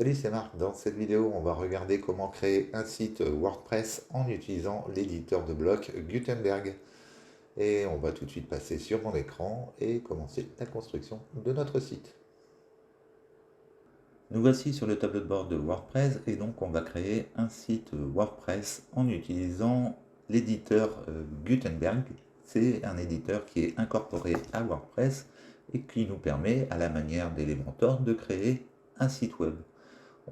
Salut, c'est Marc. Dans cette vidéo, on va regarder comment créer un site WordPress en utilisant l'éditeur de blocs Gutenberg. Et on va tout de suite passer sur mon écran et commencer la construction de notre site. Nous voici sur le tableau de bord de WordPress et donc on va créer un site WordPress en utilisant l'éditeur Gutenberg. C'est un éditeur qui est incorporé à WordPress et qui nous permet, à la manière d'Elementor, de créer un site web.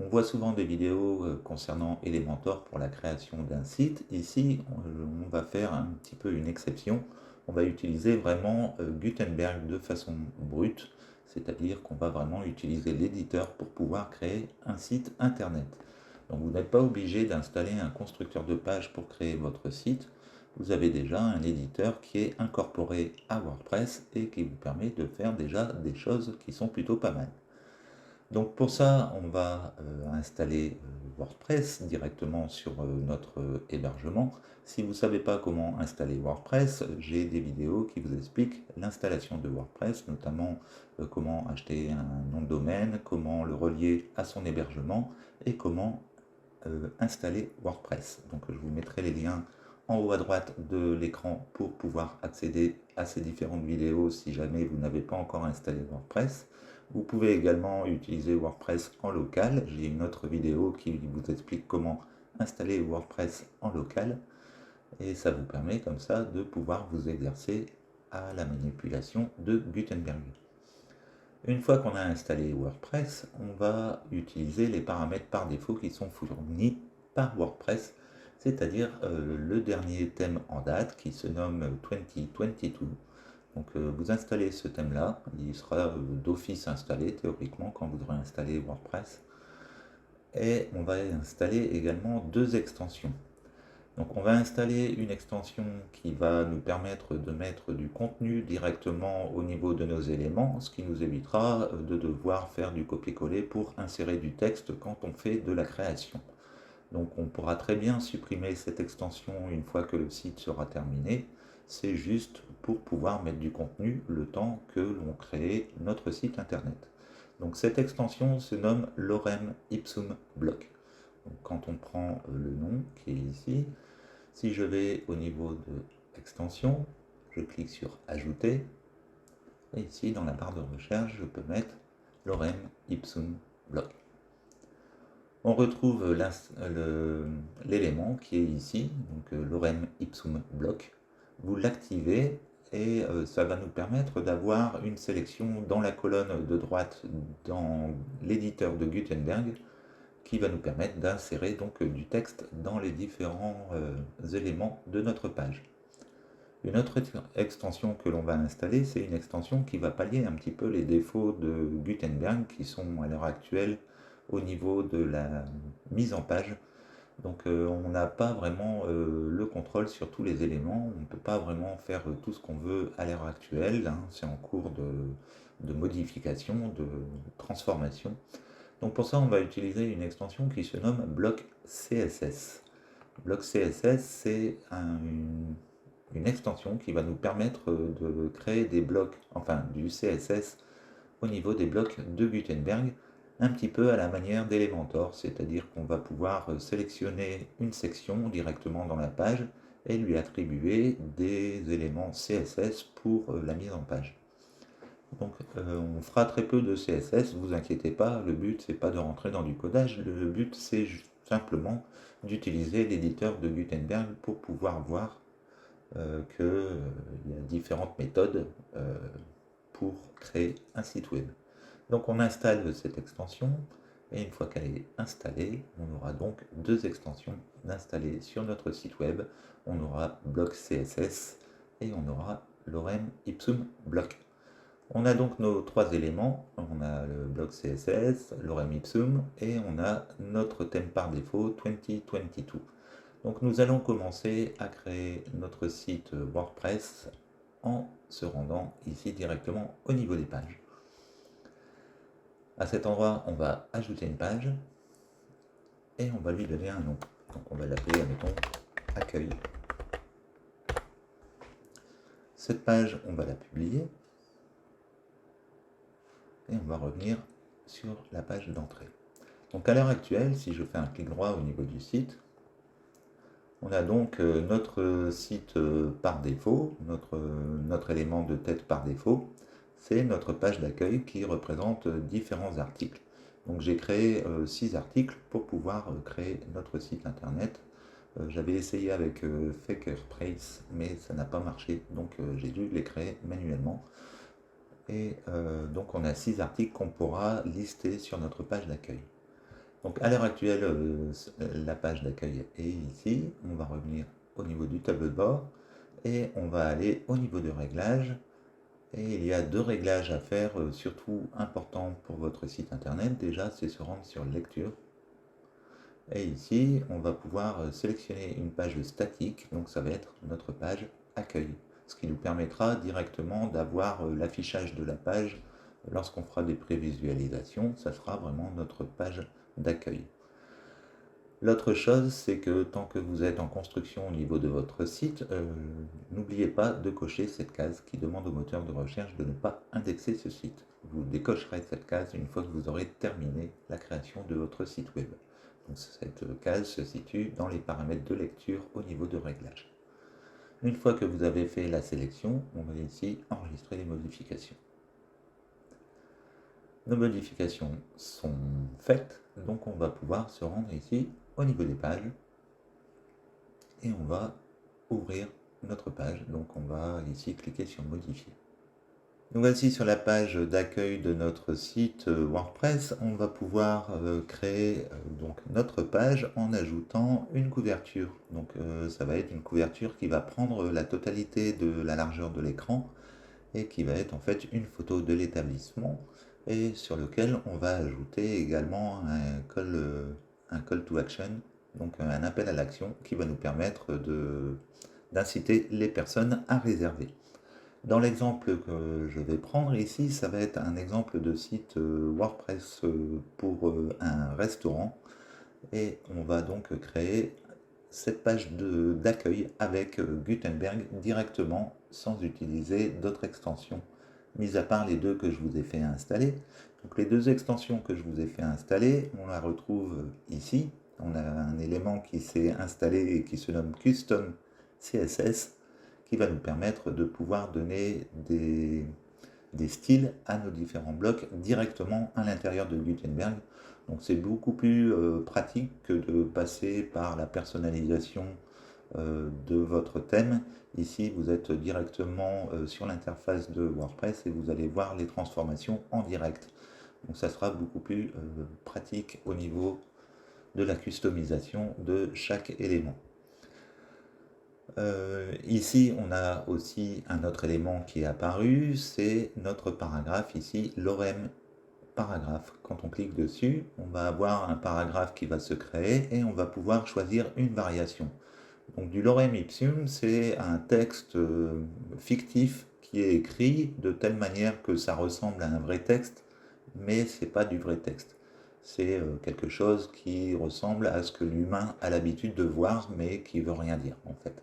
On voit souvent des vidéos concernant Elementor pour la création d'un site. Ici, on va faire un petit peu une exception. On va utiliser vraiment Gutenberg de façon brute, c'est-à-dire qu'on va vraiment utiliser l'éditeur pour pouvoir créer un site internet. Donc vous n'êtes pas obligé d'installer un constructeur de page pour créer votre site. Vous avez déjà un éditeur qui est incorporé à WordPress et qui vous permet de faire déjà des choses qui sont plutôt pas mal. Donc pour ça, on va installer WordPress directement sur notre hébergement. Si vous ne savez pas comment installer WordPress, j'ai des vidéos qui vous expliquent l'installation de WordPress, notamment comment acheter un nom de domaine, comment le relier à son hébergement et comment installer WordPress. Donc je vous mettrai les liens en haut à droite de l'écran pour pouvoir accéder à ces différentes vidéos si jamais vous n'avez pas encore installé WordPress. Vous pouvez également utiliser WordPress en local. J'ai une autre vidéo qui vous explique comment installer WordPress en local. Et ça vous permet comme ça de pouvoir vous exercer à la manipulation de Gutenberg. Une fois qu'on a installé WordPress, on va utiliser les paramètres par défaut qui sont fournis par WordPress, c'est-à-dire le dernier thème en date qui se nomme 2022. Donc vous installez ce thème-là, il sera d'office installé théoriquement quand vous aurez installé WordPress. Et on va installer également deux extensions. Donc on va installer une extension qui va nous permettre de mettre du contenu directement au niveau de nos éléments, ce qui nous évitera de devoir faire du copier-coller pour insérer du texte quand on fait de la création. Donc on pourra très bien supprimer cette extension une fois que le site sera terminé. C'est juste pour pouvoir mettre du contenu le temps que l'on crée notre site internet. Donc cette extension se nomme Lorem Ipsum Block. Donc quand on prend le nom qui est ici, si je vais au niveau de extension, je clique sur ajouter, et ici dans la barre de recherche, je peux mettre Lorem Ipsum Block. On retrouve l'élément qui est ici, donc Lorem Ipsum Block. Vous l'activez et ça va nous permettre d'avoir une sélection dans la colonne de droite dans l'éditeur de Gutenberg qui va nous permettre d'insérer donc du texte dans les différents éléments de notre page. Une autre extension que l'on va installer, c'est une extension qui va pallier un petit peu les défauts de Gutenberg qui sont à l'heure actuelle au niveau de la mise en page. Donc on n'a pas vraiment le contrôle sur tous les éléments, on ne peut pas vraiment faire tout ce qu'on veut à l'heure actuelle, hein. C'est en cours de modification, de transformation. Donc pour ça, on va utiliser une extension qui se nomme Block CSS. Block CSS, c'est une extension qui va nous permettre de créer des blocs, enfin du CSS au niveau des blocs de Gutenberg, un petit peu à la manière d'Elementor, c'est-à-dire qu'on va pouvoir sélectionner une section directement dans la page et lui attribuer des éléments CSS pour la mise en page. Donc on fera très peu de CSS, vous inquiétez pas, le but c'est pas de rentrer dans du codage, le but c'est simplement d'utiliser l'éditeur de Gutenberg pour pouvoir voir qu'il y a différentes méthodes pour créer un site web. Donc on installe cette extension et une fois qu'elle est installée, on aura donc deux extensions d'installer sur notre site web. On aura Block CSS et on aura Lorem Ipsum Block. On a donc nos trois éléments, on a le bloc CSS, Lorem Ipsum et on a notre thème par défaut 2022. Donc nous allons commencer à créer notre site WordPress en se rendant ici directement au niveau des pages. À cet endroit, on va ajouter une page et on va lui donner un nom. Donc on va l'appeler, admettons, accueil. Cette page, on va la publier. Et on va revenir sur la page d'entrée. Donc à l'heure actuelle, si je fais un clic droit au niveau du site, on a donc notre site par défaut, notre élément de tête par défaut, c'est notre page d'accueil qui représente différents articles. Donc j'ai créé 6 articles pour pouvoir créer notre site internet. J'avais essayé avec Fakerprace, mais ça n'a pas marché, donc j'ai dû les créer manuellement. Et donc on a 6 articles qu'on pourra lister sur notre page d'accueil. Donc à l'heure actuelle, la page d'accueil est ici. On va revenir au niveau du tableau de bord et on va aller au niveau de réglage. Et il y a 2 réglages à faire, surtout importants pour votre site internet. Déjà, c'est se rendre sur lecture. Et ici, on va pouvoir sélectionner une page statique. Donc ça va être notre page accueil. Ce qui nous permettra directement d'avoir l'affichage de la page lorsqu'on fera des prévisualisations. Ça sera vraiment notre page d'accueil. L'autre chose, c'est que tant que vous êtes en construction au niveau de votre site, n'oubliez pas de cocher cette case qui demande au moteur de recherche de ne pas indexer ce site. Vous décocherez cette case une fois que vous aurez terminé la création de votre site web. Donc cette case se situe dans les paramètres de lecture au niveau de réglage. Une fois que vous avez fait la sélection, on va ici enregistrer les modifications. Nos modifications sont faites, donc on va pouvoir se rendre ici au niveau des pages et on va ouvrir notre page. Donc on va ici cliquer sur modifier. Nous voici sur la page d'accueil de notre site WordPress. On va pouvoir créer donc notre page en ajoutant une couverture. Donc ça va être une couverture qui va prendre la totalité de la largeur de l'écran et qui va être en fait une photo de l'établissement et sur lequel on va ajouter également un call to action, donc un appel à l'action qui va nous permettre d'inciter les personnes à réserver. Dans l'exemple que je vais prendre ici, ça va être un exemple de site WordPress pour un restaurant et on va donc créer cette page d'accueil avec Gutenberg directement sans utiliser d'autres extensions, mis à part les 2 que je vous ai fait installer. Donc les 2 extensions que je vous ai fait installer, on la retrouve ici. On a un élément qui s'est installé et qui se nomme Custom CSS, qui va nous permettre de pouvoir donner des styles à nos différents blocs directement à l'intérieur de Gutenberg. Donc c'est beaucoup plus pratique que de passer par la personnalisation de votre thème. Ici, vous êtes directement sur l'interface de WordPress et vous allez voir les transformations en direct. Donc ça sera beaucoup plus pratique au niveau de la customisation de chaque élément. Ici, on a aussi un autre élément qui est apparu, c'est notre paragraphe ici, lorem paragraphe. Quand on clique dessus, on va avoir un paragraphe qui va se créer et on va pouvoir choisir une variation. Donc du lorem ipsum, c'est un texte fictif qui est écrit de telle manière que ça ressemble à un vrai texte, mais c'est pas du vrai texte. C'est quelque chose qui ressemble à ce que l'humain a l'habitude de voir, mais qui veut rien dire en fait.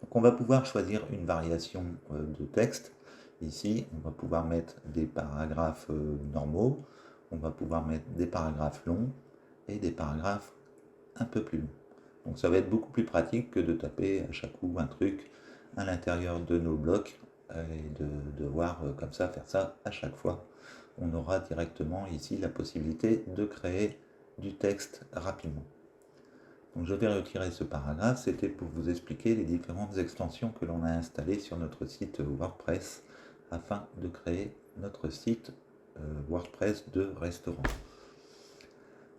Donc on va pouvoir choisir une variation de texte. Ici, on va pouvoir mettre des paragraphes normaux, on va pouvoir mettre des paragraphes longs et des paragraphes un peu plus longs. Donc ça va être beaucoup plus pratique que de taper à chaque coup un truc à l'intérieur de nos blocs et de devoir comme ça faire ça à chaque fois. On aura directement ici la possibilité de créer du texte rapidement. Donc je vais retirer ce paragraphe, c'était pour vous expliquer les différentes extensions que l'on a installées sur notre site WordPress afin de créer notre site WordPress de restaurant.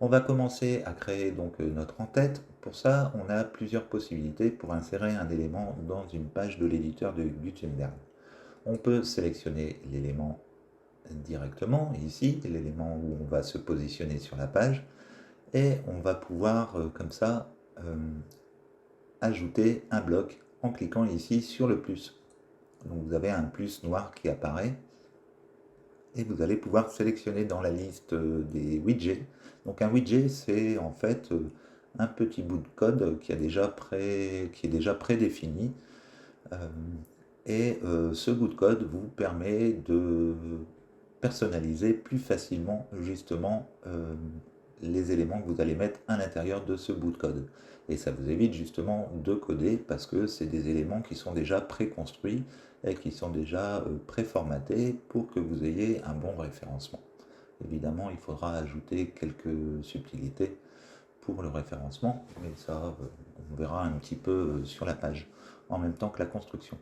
On va commencer à créer donc notre en-tête. Pour ça, on a plusieurs possibilités pour insérer un élément dans une page de l'éditeur de Gutenberg. On peut sélectionner l'élément directement, ici, l'élément où on va se positionner sur la page, et on va pouvoir comme ça ajouter un bloc en cliquant ici sur le plus. Donc vous avez un plus noir qui apparaît et vous allez pouvoir sélectionner dans la liste des widgets. Donc un widget, c'est en fait un petit bout de code qui est déjà prédéfini. Et ce bout de code vous permet de personnaliser plus facilement justement les éléments que vous allez mettre à l'intérieur de ce bout de code. Et ça vous évite justement de coder parce que c'est des éléments qui sont déjà préconstruits et qui sont déjà préformatés pour que vous ayez un bon référencement. Évidemment, il faudra ajouter quelques subtilités pour le référencement, mais ça, on verra un petit peu sur la page, en même temps que la construction.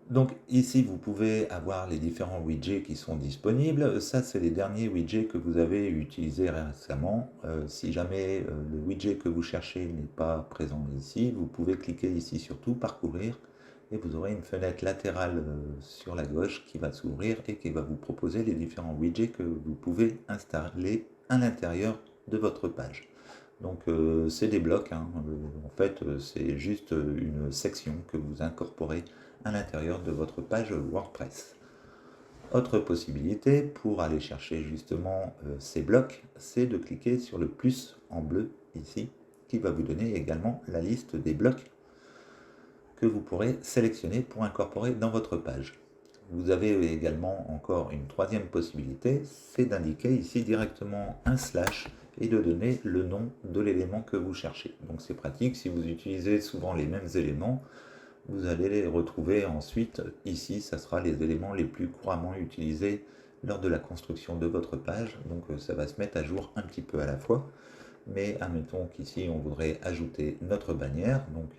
Donc ici, vous pouvez avoir les différents widgets qui sont disponibles. Ça, c'est les derniers widgets que vous avez utilisés récemment. Si jamais le widget que vous cherchez n'est pas présent ici, vous pouvez cliquer ici sur tout, parcourir, et vous aurez une fenêtre latérale sur la gauche qui va s'ouvrir et qui va vous proposer les différents widgets que vous pouvez installer à l'intérieur de votre page. Donc c'est des blocs, hein. En fait c'est juste une section que vous incorporez à l'intérieur de votre page WordPress. Autre possibilité pour aller chercher justement ces blocs, c'est de cliquer sur le plus en bleu ici, qui va vous donner également la liste des blocs que vous pourrez sélectionner pour incorporer dans votre page. Vous avez également encore une troisième possibilité, c'est d'indiquer ici directement un slash et de donner le nom de l'élément que vous cherchez. Donc c'est pratique, si vous utilisez souvent les mêmes éléments, vous allez les retrouver ensuite ici, ça sera les éléments les plus couramment utilisés lors de la construction de votre page, donc ça va se mettre à jour un petit peu à la fois. Mais admettons qu'ici on voudrait ajouter notre bannière, donc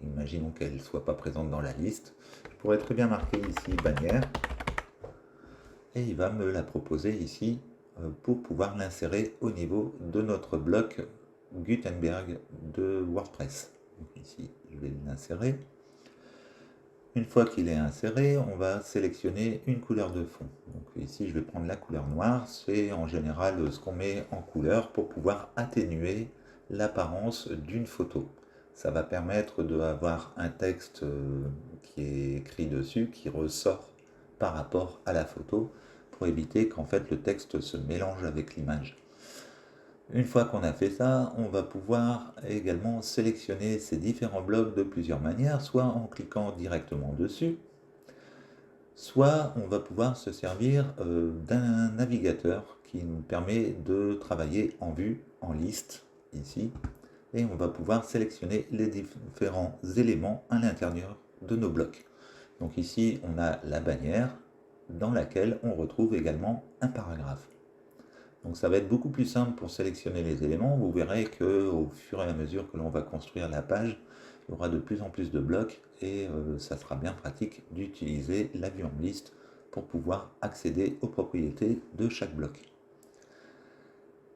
imaginons qu'elle ne soit pas présente dans la liste, je pourrais très bien marquer ici bannière, et il va me la proposer ici pour pouvoir l'insérer au niveau de notre bloc Gutenberg de WordPress. Donc ici je vais l'insérer. Une fois qu'il est inséré, on va sélectionner une couleur de fond. Donc ici, je vais prendre la couleur noire. C'est en général ce qu'on met en couleur pour pouvoir atténuer l'apparence d'une photo. Ça va permettre d'avoir un texte qui est écrit dessus, qui ressort par rapport à la photo, pour éviter qu'en fait le texte se mélange avec l'image. Une fois qu'on a fait ça, on va pouvoir également sélectionner ces différents blocs de plusieurs manières, soit en cliquant directement dessus, soit on va pouvoir se servir d'un navigateur qui nous permet de travailler en vue, en liste, ici, et on va pouvoir sélectionner les différents éléments à l'intérieur de nos blocs. Donc ici, on a la bannière dans laquelle on retrouve également un paragraphe. Donc ça va être beaucoup plus simple pour sélectionner les éléments. Vous verrez qu'au fur et à mesure que l'on va construire la page, il y aura de plus en plus de blocs et ça sera bien pratique d'utiliser la vue en liste pour pouvoir accéder aux propriétés de chaque bloc.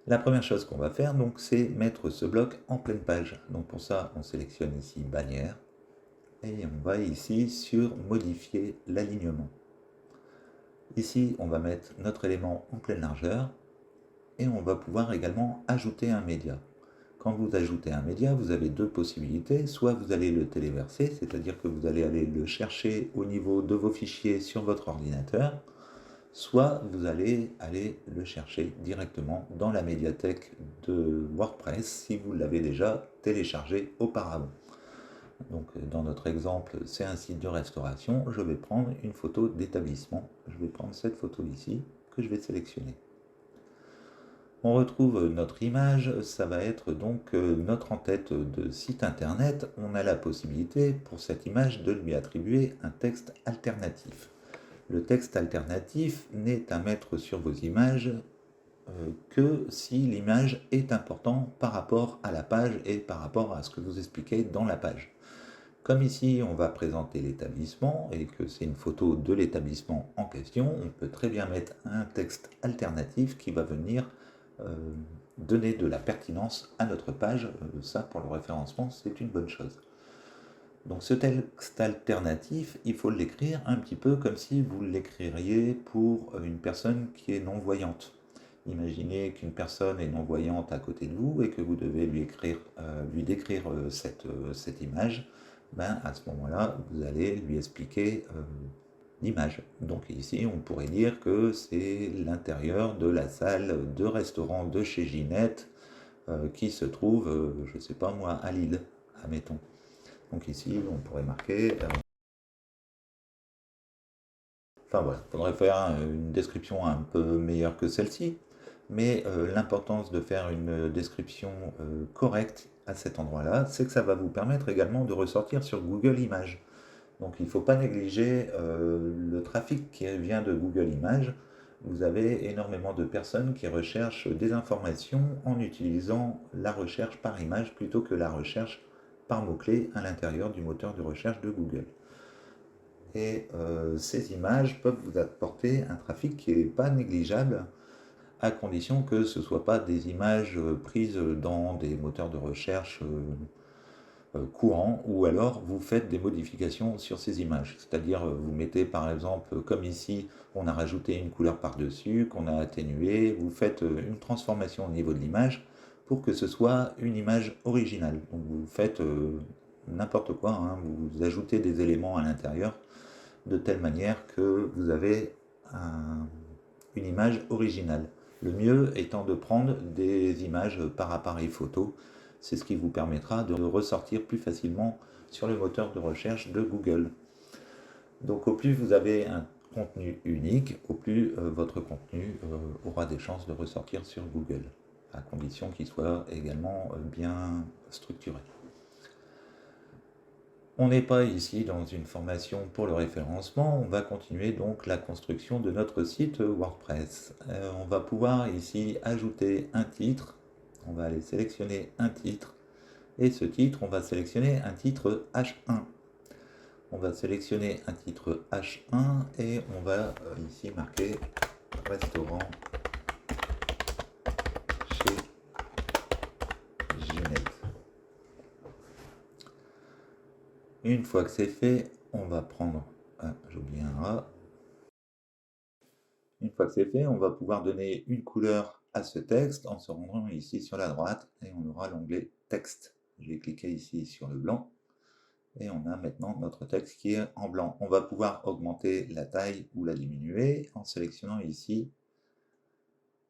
La première chose qu'on va faire, donc, c'est mettre ce bloc en pleine page. Donc pour ça, on sélectionne ici bannière et on va ici sur modifier l'alignement. Ici, on va mettre notre élément en pleine largeur. Et on va pouvoir également ajouter un média. Quand vous ajoutez un média, vous avez deux possibilités. Soit vous allez le téléverser, c'est-à-dire que vous allez aller le chercher au niveau de vos fichiers sur votre ordinateur, soit vous allez aller le chercher directement dans la médiathèque de WordPress si vous l'avez déjà téléchargé auparavant. Donc dans notre exemple, c'est un site de restauration. Je vais prendre une photo d'établissement. Je vais prendre cette photo ici que je vais sélectionner. On retrouve notre image, ça va être donc notre en-tête de site internet. On a la possibilité pour cette image de lui attribuer un texte alternatif. Le texte alternatif n'est à mettre sur vos images que si l'image est importante par rapport à la page et par rapport à ce que vous expliquez dans la page. Comme ici on va présenter l'établissement et que c'est une photo de l'établissement en question, on peut très bien mettre un texte alternatif qui va venir donner de la pertinence à notre page. Ça, pour le référencement, c'est une bonne chose. Donc ce texte alternatif, il faut l'écrire un petit peu comme si vous l'écririez pour une personne qui est non-voyante. Imaginez qu'une personne est non-voyante à côté de vous et que vous devez lui décrire cette image. Ben, à ce moment-là, vous allez lui expliquer l'image. Donc ici, on pourrait dire que c'est l'intérieur de la salle de restaurant de chez Ginette qui se trouve, je ne sais pas moi, à Lille, admettons. Donc ici, on pourrait marquer... Enfin voilà, il faudrait faire une description un peu meilleure que celle-ci. Mais l'importance de faire une description correcte à cet endroit-là, c'est que ça va vous permettre également de ressortir sur Google Images. Donc il ne faut pas négliger le trafic qui vient de Google Images. Vous avez énormément de personnes qui recherchent des informations en utilisant la recherche par image plutôt que la recherche par mots-clés à l'intérieur du moteur de recherche de Google. Et ces images peuvent vous apporter un trafic qui n'est pas négligeable, à condition que ce ne soient pas des images prises dans des moteurs de recherche courants, ou alors vous faites des modifications sur ces images. C'est-à-dire vous mettez par exemple, comme ici, on a rajouté une couleur par-dessus, qu'on a atténuée, vous faites une transformation au niveau de l'image pour que ce soit une image originale. Donc vous faites n'importe quoi, hein, vous ajoutez des éléments à l'intérieur de telle manière que vous avez une image originale. Le mieux étant de prendre des images par appareil photo. C'est ce qui vous permettra de ressortir plus facilement sur le moteur de recherche de Google. Donc au plus vous avez un contenu unique, au plus votre contenu aura des chances de ressortir sur Google, à condition qu'il soit également bien structuré. On n'est pas ici dans une formation pour le référencement, on va continuer donc la construction de notre site WordPress. On va pouvoir ici ajouter un titre, on va aller sélectionner un titre, et ce titre, on va sélectionner un titre H1. On va sélectionner un titre H1 et on va ici marquer restaurant chez Ginette. Une fois que c'est fait, on va prendre, j'ai oublié un A. Une fois que c'est fait, on va pouvoir donner une couleur à ce texte en se rendant ici sur la droite et on aura l'onglet texte. Je vais cliquer ici sur le blanc et on a maintenant notre texte qui est en blanc. On va pouvoir augmenter la taille ou la diminuer en sélectionnant ici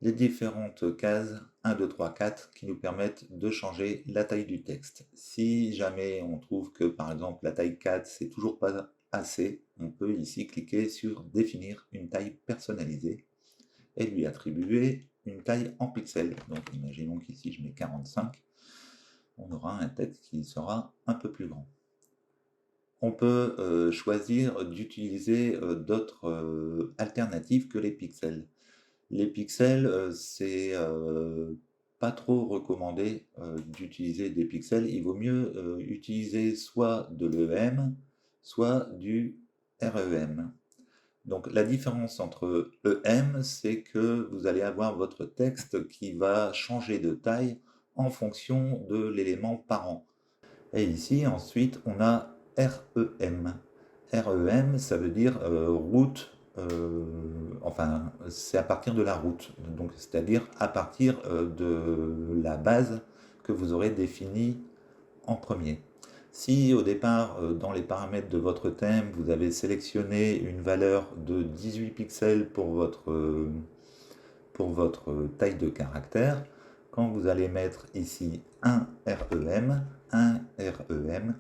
les différentes cases 1, 2, 3, 4 qui nous permettent de changer la taille du texte. Si jamais on trouve que par exemple la taille 4 c'est toujours pas assez, on peut ici cliquer sur définir une taille personnalisée et lui attribuer une taille en pixels. Donc imaginons qu'ici je mets 45, on aura un texte qui sera un peu plus grand. On peut choisir d'utiliser d'autres alternatives que les pixels. Les pixels, c'est pas trop recommandé d'utiliser des pixels. Il vaut mieux utiliser soit de l'EM, soit du REM. Donc la différence entre EM, c'est que vous allez avoir votre texte qui va changer de taille en fonction de l'élément parent. Et ici, ensuite, on a REM. REM, ça veut dire route, enfin, c'est à partir de la route, donc c'est-à-dire à partir de la base que vous aurez définie en premier. Si au départ, dans les paramètres de votre thème, vous avez sélectionné une valeur de 18 pixels pour votre taille de caractère, quand vous allez mettre ici un REM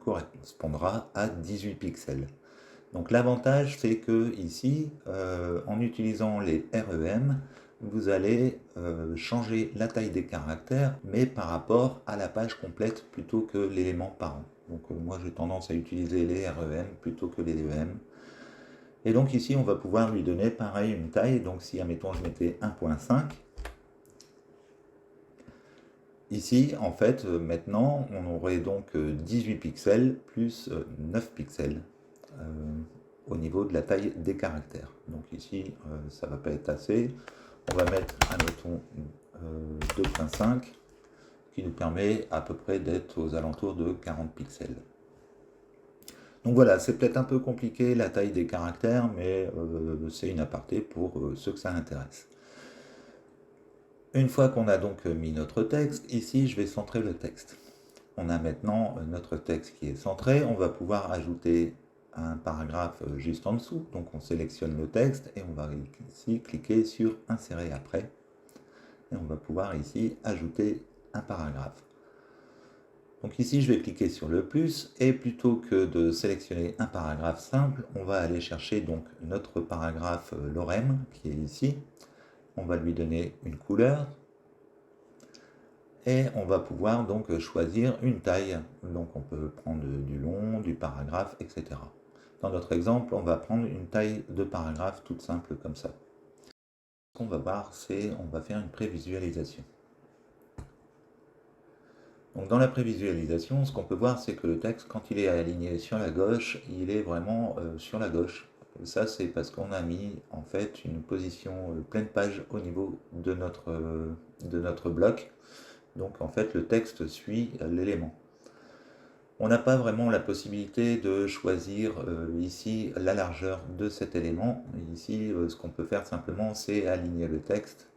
correspondra à 18 pixels. Donc l'avantage, c'est que ici, en utilisant les REM, vous allez changer la taille des caractères, mais par rapport à la page complète plutôt que l'élément parent. Donc moi, j'ai tendance à utiliser les REM plutôt que les EM. Et donc ici, on va pouvoir lui donner pareil une taille. Donc si, admettons, je mettais 1.5, ici, en fait, maintenant, on aurait donc 18 pixels plus 9 pixels au niveau de la taille des caractères. Donc ici, ça ne va pas être assez. On va mettre, admettons, 2.5, qui nous permet à peu près d'être aux alentours de 40 pixels. Donc voilà, c'est peut-être un peu compliqué la taille des caractères, mais c'est une aparté pour ceux que ça intéresse. Une fois qu'on a donc mis notre texte, ici je vais centrer le texte. On a maintenant notre texte qui est centré, on va pouvoir ajouter un paragraphe juste en dessous, donc on sélectionne le texte et on va ici cliquer sur insérer après et on va pouvoir ici ajouter un paragraphe. Donc ici, je vais cliquer sur le plus et plutôt que de sélectionner un paragraphe simple, on va aller chercher donc notre paragraphe lorem qui est ici. On va lui donner une couleur. Et on va pouvoir donc choisir une taille. Donc on peut prendre du long, du paragraphe, etc. Dans notre exemple, on va prendre une taille de paragraphe toute simple comme ça. Ce qu'on va voir, c'est on va faire une prévisualisation. Donc dans la prévisualisation, ce qu'on peut voir, c'est que le texte, quand il est aligné sur la gauche, il est vraiment sur la gauche. Ça, c'est parce qu'on a mis en fait une position pleine page au niveau de notre bloc. Donc en fait, le texte suit l'élément. On n'a pas vraiment la possibilité de choisir ici la largeur de cet élément. Ici, ce qu'on peut faire simplement, c'est aligner le texte.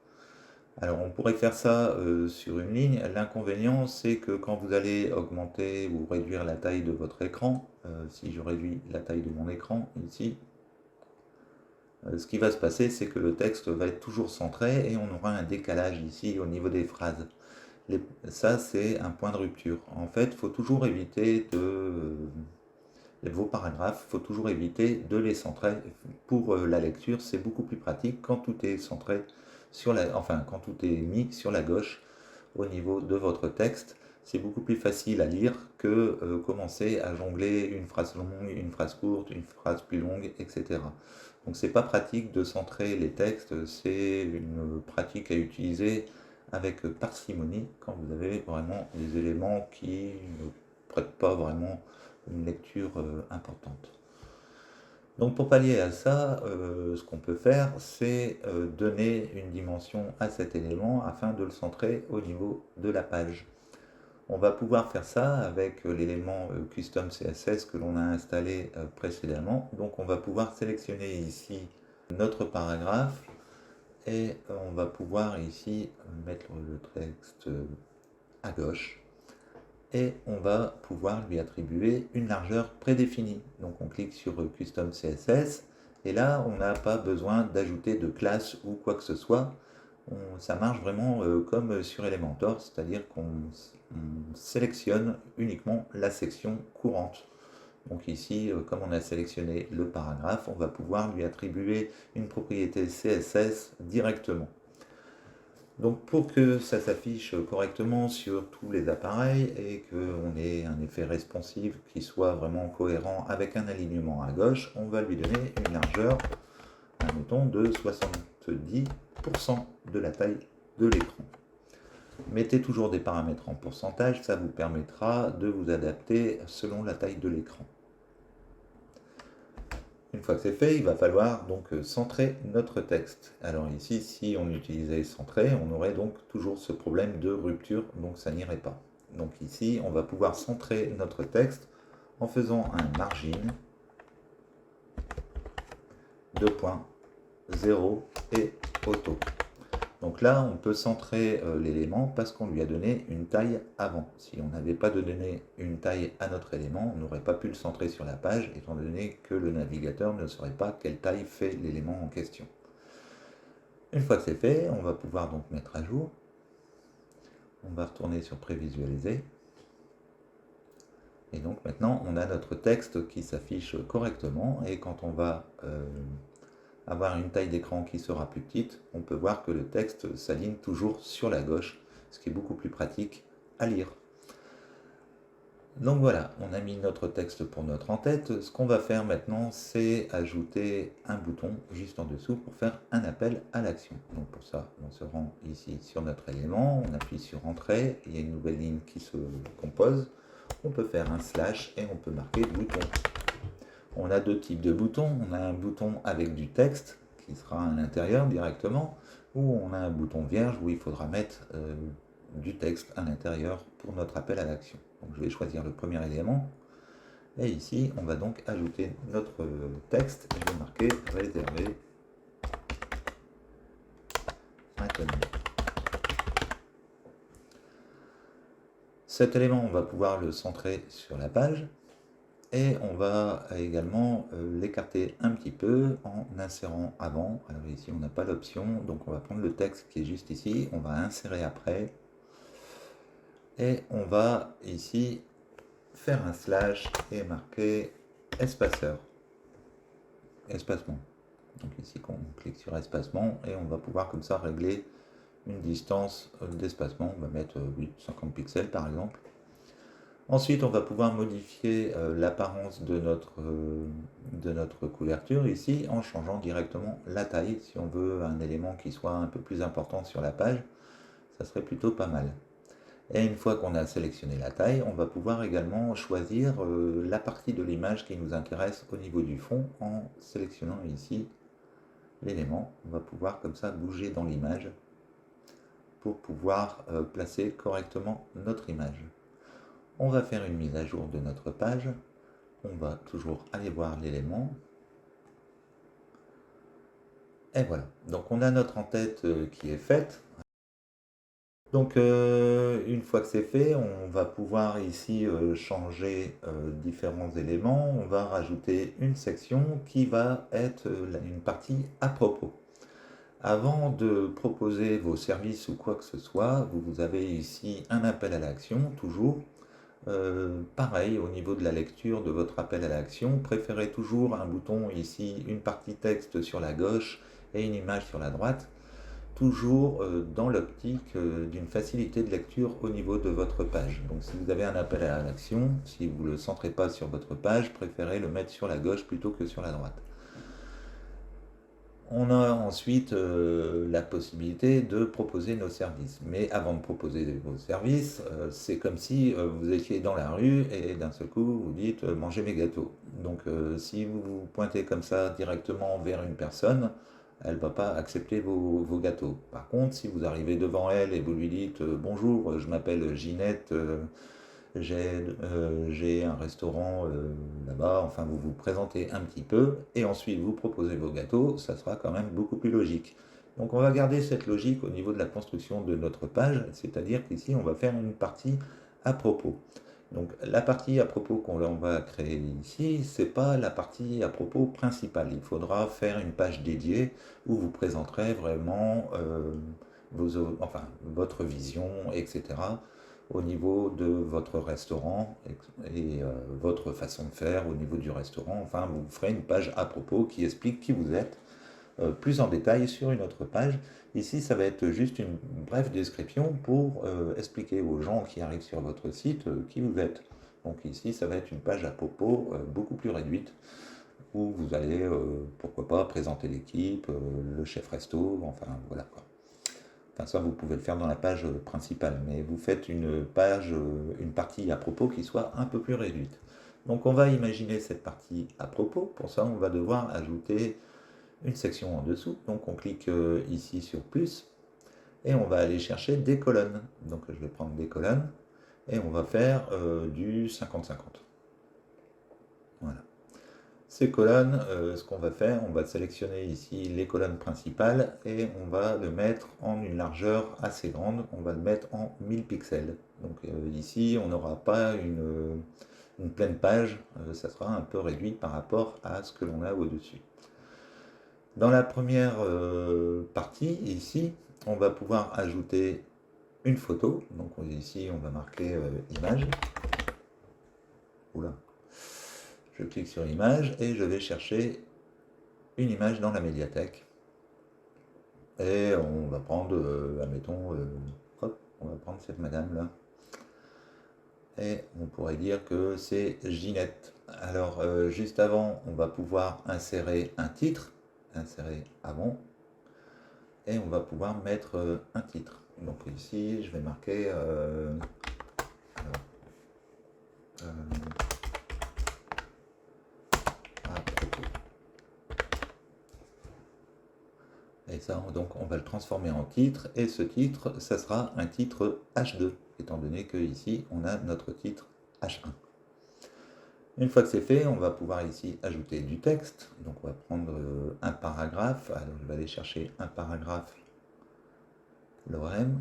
Alors on pourrait faire ça sur une ligne. L'inconvénient, c'est que quand vous allez augmenter ou réduire la taille de votre écran, si je réduis la taille de mon écran ici, ce qui va se passer, c'est que le texte va être toujours centré et on aura un décalage ici au niveau des phrases. Ça, c'est un point de rupture. En fait, il faut toujours éviter vos paragraphes, il faut toujours éviter de les centrer. Pour la lecture, c'est beaucoup plus pratique quand tout est centré quand tout est mis sur la gauche au niveau de votre texte. C'est beaucoup plus facile à lire que commencer à jongler une phrase longue, une phrase courte, une phrase plus longue, etc. Donc c'est pas pratique de centrer les textes, c'est une pratique à utiliser avec parcimonie quand vous avez vraiment des éléments qui ne prêtent pas vraiment une lecture importante. Donc pour pallier à ça, ce qu'on peut faire, c'est donner une dimension à cet élément afin de le centrer au niveau de la page. On va pouvoir faire ça avec l'élément Custom CSS que l'on a installé précédemment. Donc on va pouvoir sélectionner ici notre paragraphe et on va pouvoir ici mettre le texte à gauche et on va pouvoir lui attribuer une largeur prédéfinie. Donc on clique sur Custom CSS et là on n'a pas besoin d'ajouter de classe ou quoi que ce soit. Ça marche vraiment comme sur Elementor, c'est-à-dire qu'on sélectionne uniquement la section courante. Donc ici, comme on a sélectionné le paragraphe, on va pouvoir lui attribuer une propriété CSS directement. Donc pour que ça s'affiche correctement sur tous les appareils et qu'on ait un effet responsive qui soit vraiment cohérent avec un alignement à gauche, on va lui donner une largeur, admettons, de 70% de la taille de l'écran. Mettez toujours des paramètres en pourcentage, ça vous permettra de vous adapter selon la taille de l'écran. Une fois que c'est fait, il va falloir donc centrer notre texte. Alors ici, si on utilisait centrer, on aurait donc toujours ce problème de rupture, donc ça n'irait pas. Donc ici, on va pouvoir centrer notre texte en faisant un margin, 2.0 et auto. Donc là, on peut centrer l'élément parce qu'on lui a donné une taille avant. Si on n'avait pas donné une taille à notre élément, on n'aurait pas pu le centrer sur la page, étant donné que le navigateur ne saurait pas quelle taille fait l'élément en question. Une fois que c'est fait, on va pouvoir donc mettre à jour. On va retourner sur Prévisualiser. Et donc maintenant, on a notre texte qui s'affiche correctement. Et quand on va avoir une taille d'écran qui sera plus petite, on peut voir que le texte s'aligne toujours sur la gauche, ce qui est beaucoup plus pratique à lire. Donc voilà, on a mis notre texte pour notre en-tête. Ce qu'on va faire maintenant, c'est ajouter un bouton juste en dessous pour faire un appel à l'action. Donc pour ça, on se rend ici sur notre élément, on appuie sur Entrée, il y a une nouvelle ligne qui se compose. On peut faire un slash et on peut marquer bouton. On a deux types de boutons. On a un bouton avec du texte qui sera à l'intérieur directement, ou on a un bouton vierge où il faudra mettre du texte à l'intérieur pour notre appel à l'action. Donc je vais choisir le premier élément. Et ici, on va donc ajouter notre texte. Je vais marquer réservé maintenant. Cet élément, on va pouvoir le centrer sur la page. Et on va également l'écarter un petit peu en insérant avant. Alors ici, on n'a pas l'option, donc on va prendre le texte qui est juste ici, on va insérer après. Et on va ici faire un slash et marquer espaceur, espacement. Donc ici, on clique sur espacement et on va pouvoir comme ça régler une distance d'espacement, on va mettre 50 pixels par exemple. Ensuite, on va pouvoir modifier l'apparence de notre couverture ici en changeant directement la taille. Si on veut un élément qui soit un peu plus important sur la page, ça serait plutôt pas mal. Et une fois qu'on a sélectionné la taille, on va pouvoir également choisir la partie de l'image qui nous intéresse au niveau du fond en sélectionnant ici l'élément. On va pouvoir comme ça bouger dans l'image pour pouvoir placer correctement notre image. On va faire une mise à jour de notre page. On va toujours aller voir l'élément. Et voilà. Donc on a notre en-tête qui est faite. Donc une fois que c'est fait, on va pouvoir ici changer différents éléments. On va rajouter une section qui va être une partie à propos. Avant de proposer vos services ou quoi que ce soit, vous avez ici un appel à l'action, toujours. Pareil, au niveau de la lecture de votre appel à l'action, préférez toujours un bouton ici, une partie texte sur la gauche et une image sur la droite, toujours dans l'optique d'une facilité de lecture au niveau de votre page. Donc si vous avez un appel à l'action, si vous ne le centrez pas sur votre page, préférez le mettre sur la gauche plutôt que sur la droite. On a ensuite la possibilité de proposer nos services. Mais avant de proposer vos services, c'est comme si vous étiez dans la rue et d'un seul coup vous dites mangez mes gâteaux. Donc si vous vous pointez comme ça directement vers une personne, elle ne va pas accepter vos gâteaux. Par contre, si vous arrivez devant elle et vous lui dites bonjour, je m'appelle Ginette, j'ai un restaurant là-bas, enfin vous vous présentez un petit peu et ensuite vous proposez vos gâteaux, ça sera quand même beaucoup plus logique. Donc on va garder cette logique au niveau de la construction de notre page, c'est-à-dire qu'ici on va faire une partie à propos. Donc la partie à propos qu'on va créer ici, c'est pas la partie à propos principale. Il faudra faire une page dédiée où vous présenterez vraiment votre vision, etc au niveau de votre restaurant et votre façon de faire au niveau du restaurant. Enfin, vous ferez une page à propos qui explique qui vous êtes plus en détail sur une autre page. Ici, ça va être juste une brève description pour expliquer aux gens qui arrivent sur votre site qui vous êtes. Donc ici, ça va être une page à propos beaucoup plus réduite où vous allez, pourquoi pas, présenter l'équipe, le chef resto, enfin voilà quoi. Enfin, ça, vous pouvez le faire dans la page principale, mais vous faites une page, une partie à propos qui soit un peu plus réduite. Donc, on va imaginer cette partie à propos. Pour ça, on va devoir ajouter une section en dessous. Donc, on clique ici sur plus et on va aller chercher des colonnes. Donc, je vais prendre des colonnes et on va faire du 50-50. Voilà. Ces colonnes, ce qu'on va faire, on va sélectionner ici les colonnes principales et on va le mettre en une largeur assez grande, on va le mettre en 1000 pixels. Donc ici, on n'aura pas une pleine page, ça sera un peu réduit par rapport à ce que l'on a au-dessus. Dans la première partie, ici, on va pouvoir ajouter une photo. Donc ici, on va marquer image. Oula. Je clique sur image et je vais chercher une image dans la médiathèque. Et on va prendre, admettons, hop, on va prendre cette madame là. Et on pourrait dire que c'est Ginette. Alors, juste avant, on va pouvoir insérer un titre, insérer avant, et on va pouvoir mettre un titre. Donc ici, je vais marquer et ça, donc, on va le transformer en titre, et ce titre, ça sera un titre H2, étant donné que ici, on a notre titre H1. Une fois que c'est fait, on va pouvoir ici ajouter du texte. Donc, on va prendre un paragraphe. Alors, je vais aller chercher un paragraphe lorem,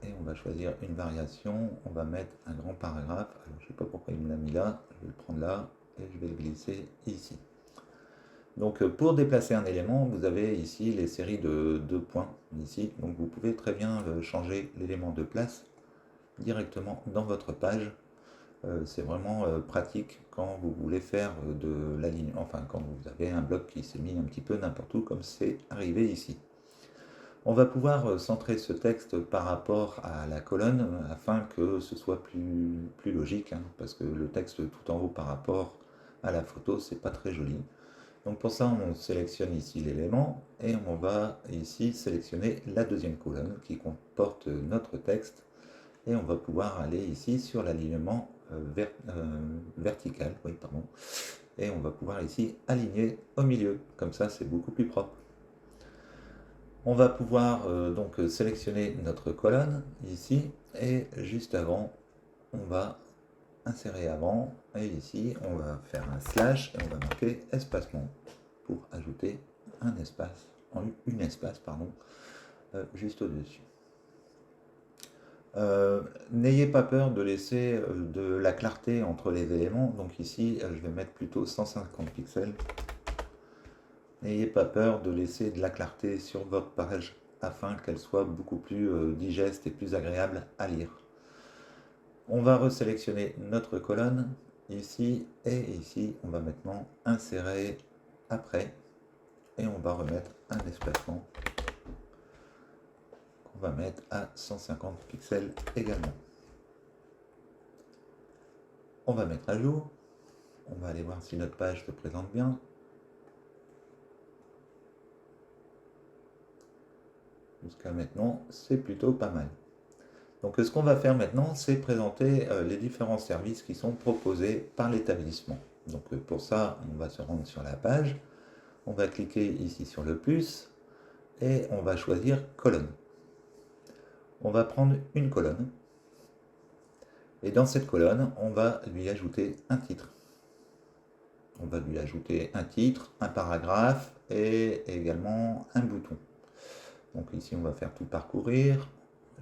et on va choisir une variation. On va mettre un grand paragraphe. Alors, je ne sais pas pourquoi il me l'a mis là. Je vais le prendre là, et je vais le glisser ici. Donc pour déplacer un élément, vous avez ici les séries de 2 points ici. Donc vous pouvez très bien changer l'élément de place directement dans votre page. C'est vraiment pratique quand vous voulez faire de l'alignement, enfin quand vous avez un bloc qui s'est mis un petit peu n'importe où, comme c'est arrivé ici. On va pouvoir centrer ce texte par rapport à la colonne afin que ce soit plus logique, hein, parce que le texte tout en haut par rapport à la photo, c'est pas très joli. Donc pour ça, on sélectionne ici l'élément et on va ici sélectionner la deuxième colonne qui comporte notre texte et on va pouvoir aller ici sur l'alignement vertical, oui, pardon, et on va pouvoir ici aligner au milieu, comme ça c'est beaucoup plus propre. On va pouvoir donc sélectionner notre colonne ici et juste avant, on va insérer avant et ici on va faire un slash et on va marquer espacement pour ajouter un espace, une espace pardon, juste au-dessus. N'ayez pas peur de laisser de la clarté entre les éléments, donc ici je vais mettre plutôt 150 pixels. N'ayez pas peur de laisser de la clarté sur votre page afin qu'elle soit beaucoup plus digeste et plus agréable à lire. On va resélectionner notre colonne ici et ici. On va maintenant insérer après et on va remettre un espacement qu'on va mettre à 150 pixels également. On va mettre à jour. On va aller voir si notre page se présente bien. Jusqu'à maintenant, c'est plutôt pas mal. Donc ce qu'on va faire maintenant, c'est présenter les différents services qui sont proposés par l'établissement. Donc pour ça, on va se rendre sur la page, on va cliquer ici sur le plus et on va choisir colonne. On va prendre une colonne et dans cette colonne, on va lui ajouter un titre. On va lui ajouter un titre, un paragraphe et également un bouton. Donc ici, on va faire tout parcourir.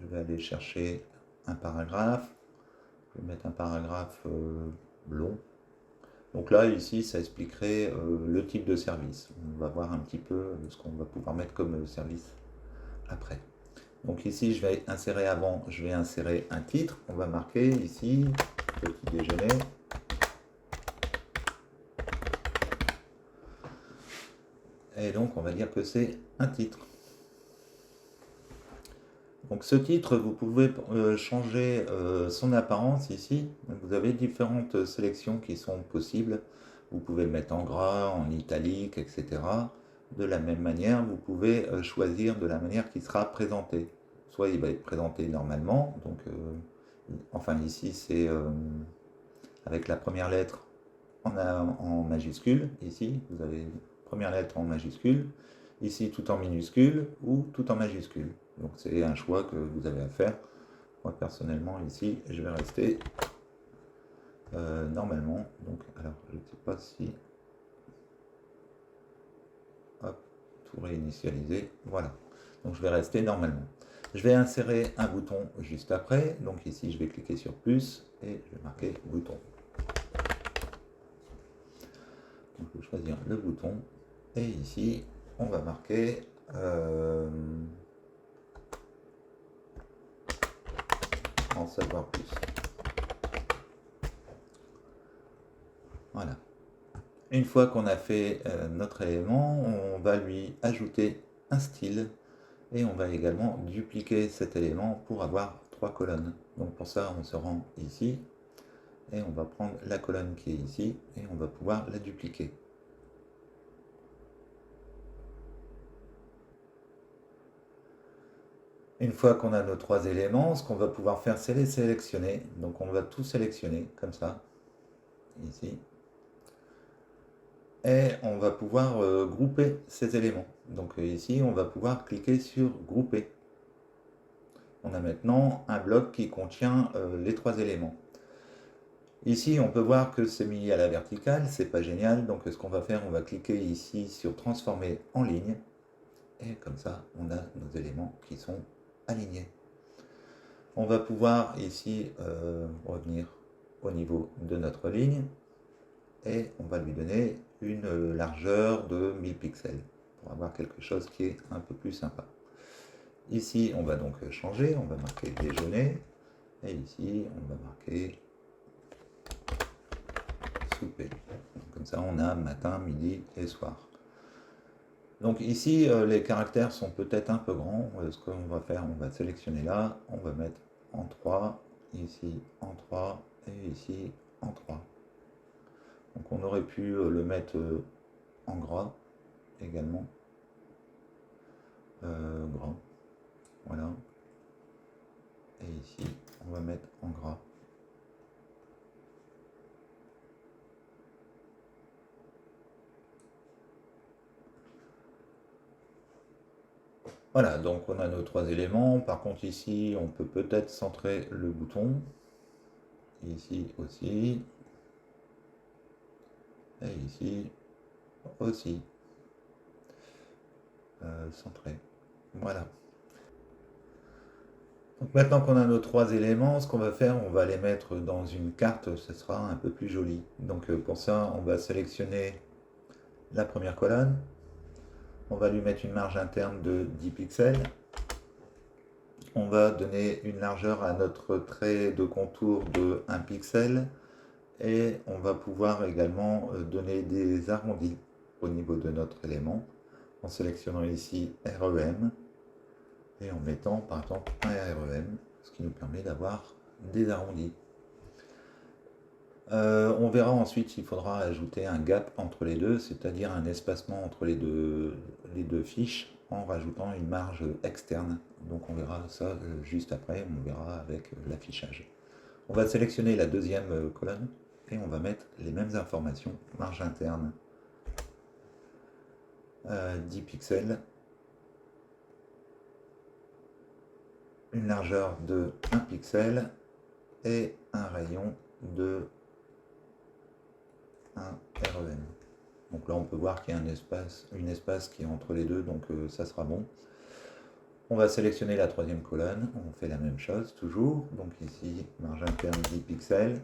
Je vais aller chercher un paragraphe. Je vais mettre un paragraphe long. Donc là, ici, ça expliquerait le type de service. On va voir un petit peu ce qu'on va pouvoir mettre comme service après. Donc ici, je vais insérer avant, je vais insérer un titre. On va marquer ici, petit déjeuner. Et donc, on va dire que c'est un titre. Donc ce titre, vous pouvez changer son apparence ici. Vous avez différentes sélections qui sont possibles. Vous pouvez le mettre en gras, en italique, etc. De la même manière, vous pouvez choisir de la manière qui sera présentée. Soit il va être présenté normalement, donc enfin ici c'est avec la première lettre en majuscule. Ici, vous avez première lettre en majuscule. Ici, tout en minuscule ou tout en majuscule. Donc, c'est un choix que vous avez à faire. Moi, personnellement, ici, je vais rester normalement. Donc, alors, je ne sais pas si... Hop, tout réinitialiser. Voilà. Donc, je vais rester normalement. Je vais insérer un bouton juste après. Donc, ici, je vais cliquer sur plus et je vais marquer bouton. Donc, je vais choisir le bouton. Et ici, on va marquer en savoir plus. Voilà. Une fois qu'on a fait notre élément, on va lui ajouter un style et on va également dupliquer cet élément pour avoir 3 colonnes. Donc pour ça, on se rend ici et on va prendre la colonne qui est ici et on va pouvoir la dupliquer. Une fois qu'on a nos 3 éléments, ce qu'on va pouvoir faire, c'est les sélectionner. Donc on va tout sélectionner comme ça, ici. Et on va pouvoir grouper ces éléments. Donc ici, on va pouvoir cliquer sur grouper. On a maintenant un bloc qui contient les 3 éléments. Ici, on peut voir que c'est mis à la verticale, c'est pas génial. Donc ce qu'on va faire, on va cliquer ici sur transformer en ligne. Et comme ça, on a nos éléments qui sont alignés. On va pouvoir ici revenir au niveau de notre ligne. Et on va lui donner une largeur de 1000 pixels pour avoir quelque chose qui est un peu plus sympa. Ici, on va donc changer, on va marquer déjeuner, et ici, on va marquer souper. Donc, comme ça, on a matin, midi et soir. Donc ici, les caractères sont peut-être un peu grands. Ce qu'on va faire, on va sélectionner là, on va mettre en 3, ici en 3 et ici en 3. Donc on aurait pu le mettre en gras également. Gras, voilà. Et ici, on va mettre en gras. Voilà, donc on a nos trois éléments. Par contre ici, on peut peut-être centrer le bouton. Ici aussi. Et ici aussi. Centré. Voilà. Donc maintenant qu'on a nos trois éléments, ce qu'on va faire, on va les mettre dans une carte, ce sera un peu plus joli. Donc pour ça, on va sélectionner la première colonne. On va lui mettre une marge interne de 10 pixels. On va donner une largeur à notre trait de contour de 1 pixel. Et on va pouvoir également donner des arrondis au niveau de notre élément en sélectionnant ici REM et en mettant par exemple un REM, ce qui nous permet d'avoir des arrondis. On verra ensuite s'il faudra ajouter un gap entre les deux, c'est-à-dire un espacement entre les deux fiches en rajoutant une marge externe. Donc on verra ça juste après, on verra avec l'affichage. On va sélectionner la deuxième colonne et on va mettre les mêmes informations, marge interne 10 pixels, une largeur de 1 pixel et un rayon de 1 REM. Donc là on peut voir qu'il y a une espace qui est entre les deux, donc ça sera bon. On va sélectionner la troisième colonne, on fait la même chose toujours, donc ici marge interne 10 pixels,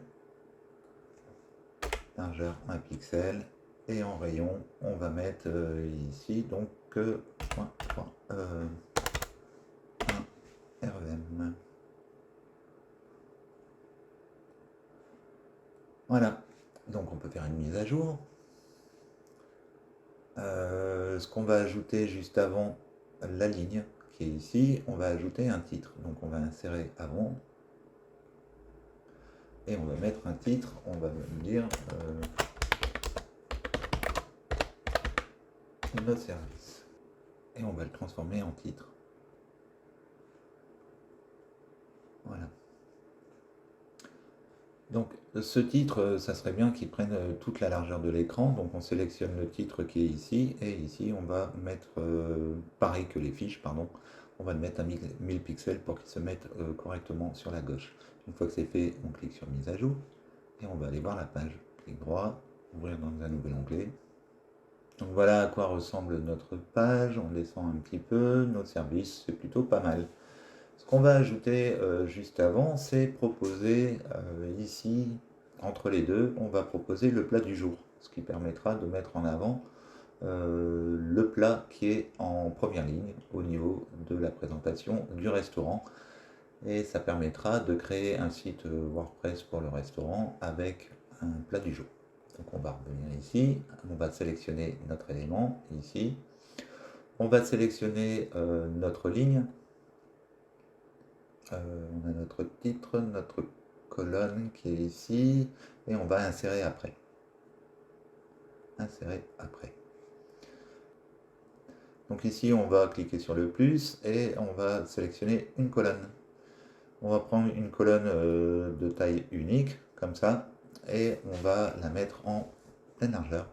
largeur 1 pixel, et en rayon on va mettre ici donc 0.3 1 REM. Voilà, donc on peut faire une mise à jour. Ce qu'on va ajouter juste avant la ligne qui est ici, on va ajouter un titre. Donc on va insérer avant et on va mettre un titre, on va dire notre service. Et on va le transformer en titre. Voilà. Donc ce titre, ça serait bien qu'il prenne toute la largeur de l'écran. Donc on sélectionne le titre qui est ici. Et ici on va mettre, pareil que les fiches, pardon, on va le mettre à 1000 pixels pour qu'il se mette correctement sur la gauche. Une fois que c'est fait, on clique sur mise à jour. Et on va aller voir la page. Clic droit, ouvrir dans un nouvel onglet. Donc voilà à quoi ressemble notre page. On descend un petit peu. Nos services, c'est plutôt pas mal. Ce qu'on va ajouter juste avant, c'est proposer ici, entre les deux, on va proposer le plat du jour, ce qui permettra de mettre en avant le plat qui est en première ligne au niveau de la présentation du restaurant. Et ça permettra de créer un site WordPress pour le restaurant avec un plat du jour. Donc on va revenir ici, on va sélectionner notre élément ici, on va sélectionner notre ligne. On a notre titre, notre colonne qui est ici, et on va insérer après. Insérer après. Donc ici, on va cliquer sur le plus et on va sélectionner une colonne. On va prendre une colonne de taille unique, comme ça, et on va la mettre en pleine largeur.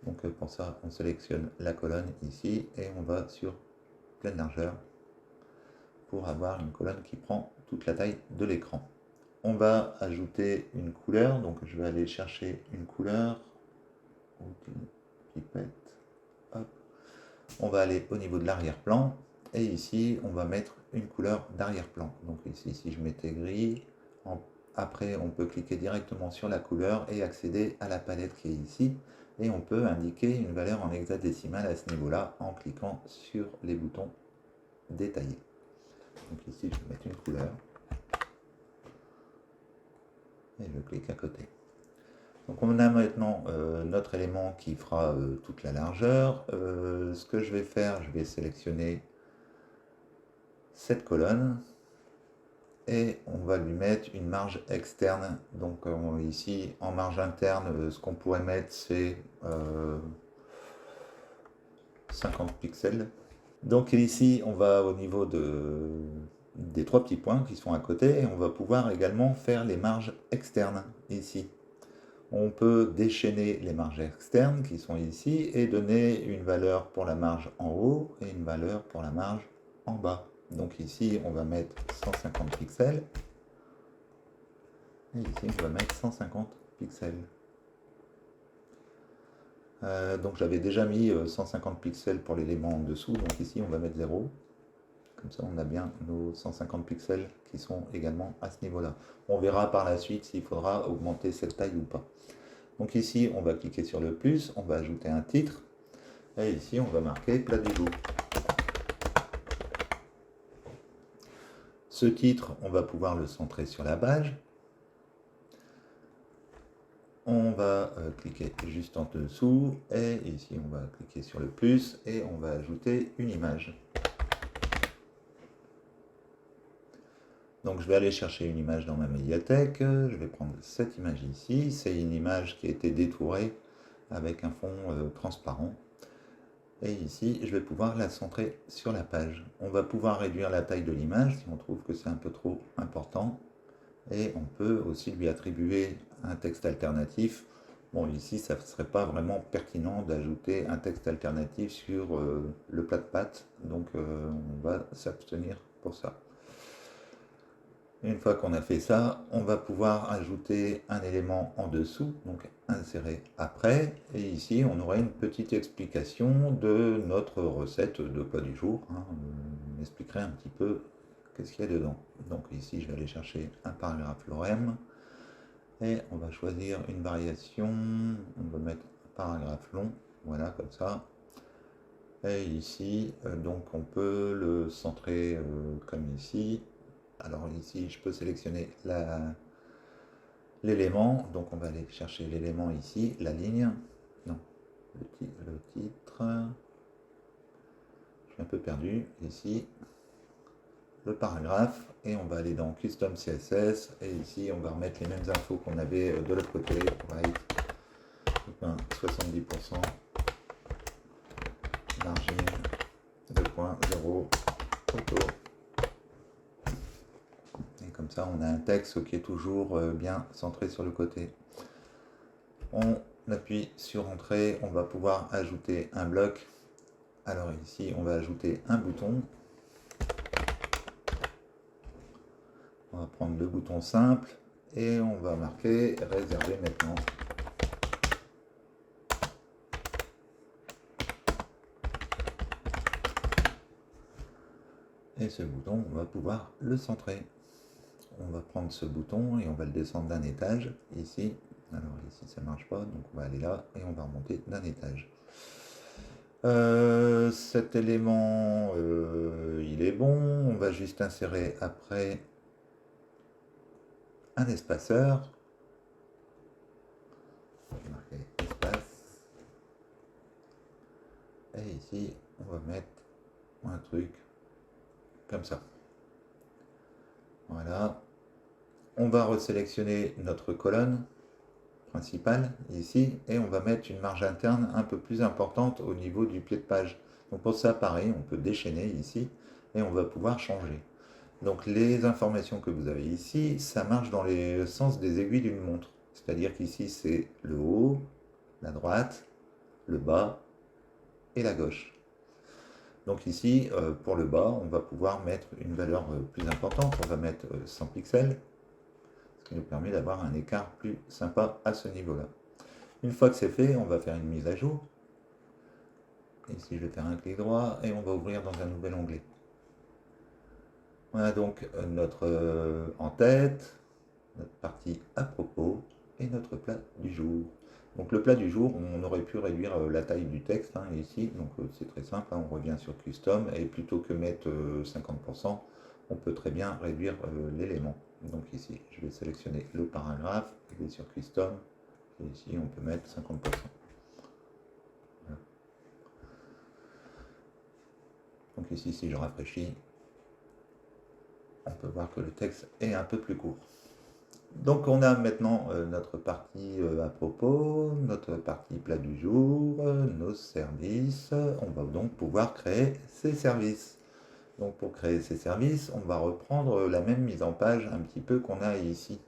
Donc pour ça, on sélectionne la colonne ici et on va sur pleine largeur pour avoir une colonne qui prend toute la taille de l'écran. On va ajouter une couleur, donc je vais aller chercher une couleur. Pipette. Hop. On va aller au niveau de l'arrière-plan et ici on va mettre une couleur d'arrière-plan. Donc ici si je mettais gris, après on peut cliquer directement sur la couleur et accéder à la palette qui est ici et on peut indiquer une valeur en hexadécimal à ce niveau-là en cliquant sur les boutons détaillés. Donc ici je vais mettre une couleur et je clique à côté. Donc on a maintenant notre élément qui fera toute la largeur. Ce que je vais faire, je vais sélectionner cette colonne et on va lui mettre une marge externe. Donc ici en marge interne, ce qu'on pourrait mettre c'est 50 pixels. Donc ici on va au niveau des trois petits points qui sont à côté et on va pouvoir également faire les marges externes ici. On peut déchaîner les marges externes qui sont ici et donner une valeur pour la marge en haut et une valeur pour la marge en bas. Donc ici, on va mettre 150 pixels. Et ici, on va mettre 150 pixels. Donc j'avais déjà mis 150 pixels pour l'élément en dessous. Donc ici, on va mettre 0. Comme ça, on a bien nos 150 pixels qui sont également à ce niveau-là. On verra par la suite s'il faudra augmenter cette taille ou pas. Donc ici, on va cliquer sur le plus, on va ajouter un titre. Et ici, on va marquer plat du jour. Ce titre, on va pouvoir le centrer sur la page. On va cliquer juste en dessous. Et ici, on va cliquer sur le plus et on va ajouter une image. Donc je vais aller chercher une image dans ma médiathèque. Je vais prendre cette image ici. C'est une image qui a été détourée avec un fond transparent. Et ici, je vais pouvoir la centrer sur la page. On va pouvoir réduire la taille de l'image si on trouve que c'est un peu trop important. Et on peut aussi lui attribuer un texte alternatif. Bon, ici, ça ne serait pas vraiment pertinent d'ajouter un texte alternatif sur le plat de pâtes. Donc, on va s'abstenir pour ça. Une fois qu'on a fait ça, on va pouvoir ajouter un élément en dessous, donc insérer après. Et ici, on aura une petite explication de notre recette de plat du jour. On expliquerait un petit peu qu'est-ce qu'il y a dedans. Donc ici, je vais aller chercher un paragraphe lorem. Et on va choisir une variation. On va mettre un paragraphe long. Voilà, comme ça. Et ici, donc on peut le centrer comme ici. Alors ici, je peux sélectionner l'élément. Donc on va aller chercher l'élément ici, la ligne. Non, le titre. Je suis un peu perdu. Ici, le paragraphe. Et on va aller dans Custom CSS. Et ici, on va remettre les mêmes infos qu'on avait de l'autre côté. Right. 70%. Margin 2.0. Auto. Comme ça, on a un texte qui est toujours bien centré sur le côté. On appuie sur Entrée, on va pouvoir ajouter un bloc. Alors ici, on va ajouter un bouton. On va prendre le bouton simple et on va marquer Réserver maintenant. Et ce bouton, on va pouvoir le centrer. On va prendre ce bouton et on va le descendre d'un étage, ici. Alors ici ça ne marche pas, donc on va aller là et on va remonter d'un étage. Cet élément, il est bon. On va juste insérer après un espaceur. Je vais marquer espace. Et ici, on va mettre un truc comme ça. Voilà. On va resélectionner notre colonne principale ici et on va mettre une marge interne un peu plus importante au niveau du pied de page. Donc pour ça, pareil, on peut déchaîner ici et on va pouvoir changer. Donc les informations que vous avez ici, ça marche dans les sens des aiguilles d'une montre. C'est-à-dire qu'ici, c'est le haut, la droite, le bas et la gauche. Donc ici, pour le bas, on va pouvoir mettre une valeur plus importante. On va mettre 100 pixels, ce qui nous permet d'avoir un écart plus sympa à ce niveau-là. Une fois que c'est fait, on va faire une mise à jour. Ici, je vais faire un clic droit et on va ouvrir dans un nouvel onglet. Voilà donc notre en-tête, notre partie à propos et notre plat du jour. Donc le plat du jour, on aurait pu réduire la taille du texte ici, donc c'est très simple, on revient sur Custom et plutôt que mettre 50%, on peut très bien réduire l'élément. Donc ici, je vais sélectionner le paragraphe, je vais sur Custom Et ici, on peut mettre 50%. Voilà. Donc ici, si je rafraîchis, on peut voir que le texte est un peu plus court. Donc on a maintenant notre partie à propos, notre partie plat du jour, nos services. On va donc pouvoir créer ces services. Donc pour créer ces services, on va reprendre la même mise en page un petit peu qu'on a ici.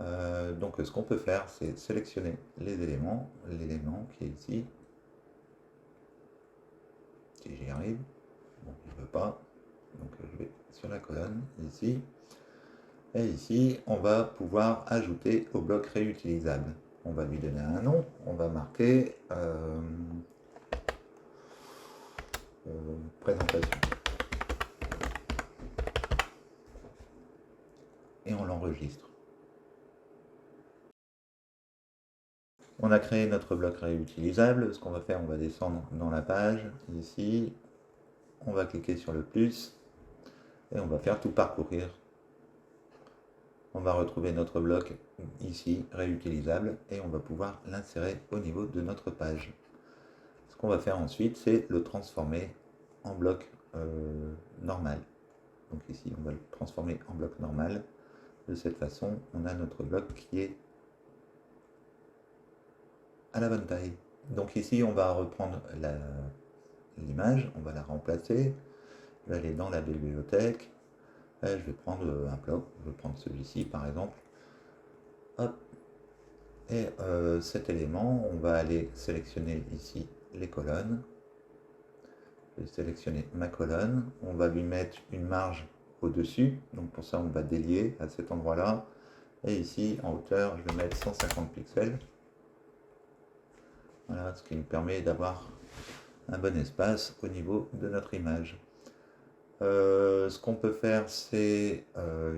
Donc ce qu'on peut faire, c'est sélectionner les éléments, l'élément qui est ici. Si j'y arrive, bon, je ne veux pas, donc je vais sur la colonne ici. Et ici, on va pouvoir ajouter au bloc réutilisable. On va lui donner un nom, on va marquer présentation. Et on l'enregistre. On a créé notre bloc réutilisable. Ce qu'on va faire, on va descendre dans la page, ici. On va cliquer sur le plus et on va faire tout parcourir. On va retrouver notre bloc ici, réutilisable, et on va pouvoir l'insérer au niveau de notre page. Ce qu'on va faire ensuite, c'est le transformer en bloc normal. Donc ici, on va le transformer en bloc normal. De cette façon, on a notre bloc qui est à la bonne taille. Donc ici, on va reprendre l'image, on va la remplacer. Je vais aller dans la bibliothèque. Et je vais prendre un bloc, je vais prendre celui-ci par exemple. Hop. Et cet élément, on va aller sélectionner ici les colonnes. Je vais sélectionner ma colonne. On va lui mettre une marge au-dessus. Donc pour ça, on va délier à cet endroit-là. Et ici, en hauteur, je vais mettre 150 pixels. Voilà, ce qui nous permet d'avoir un bon espace au niveau de notre image. Ce qu'on peut faire, c'est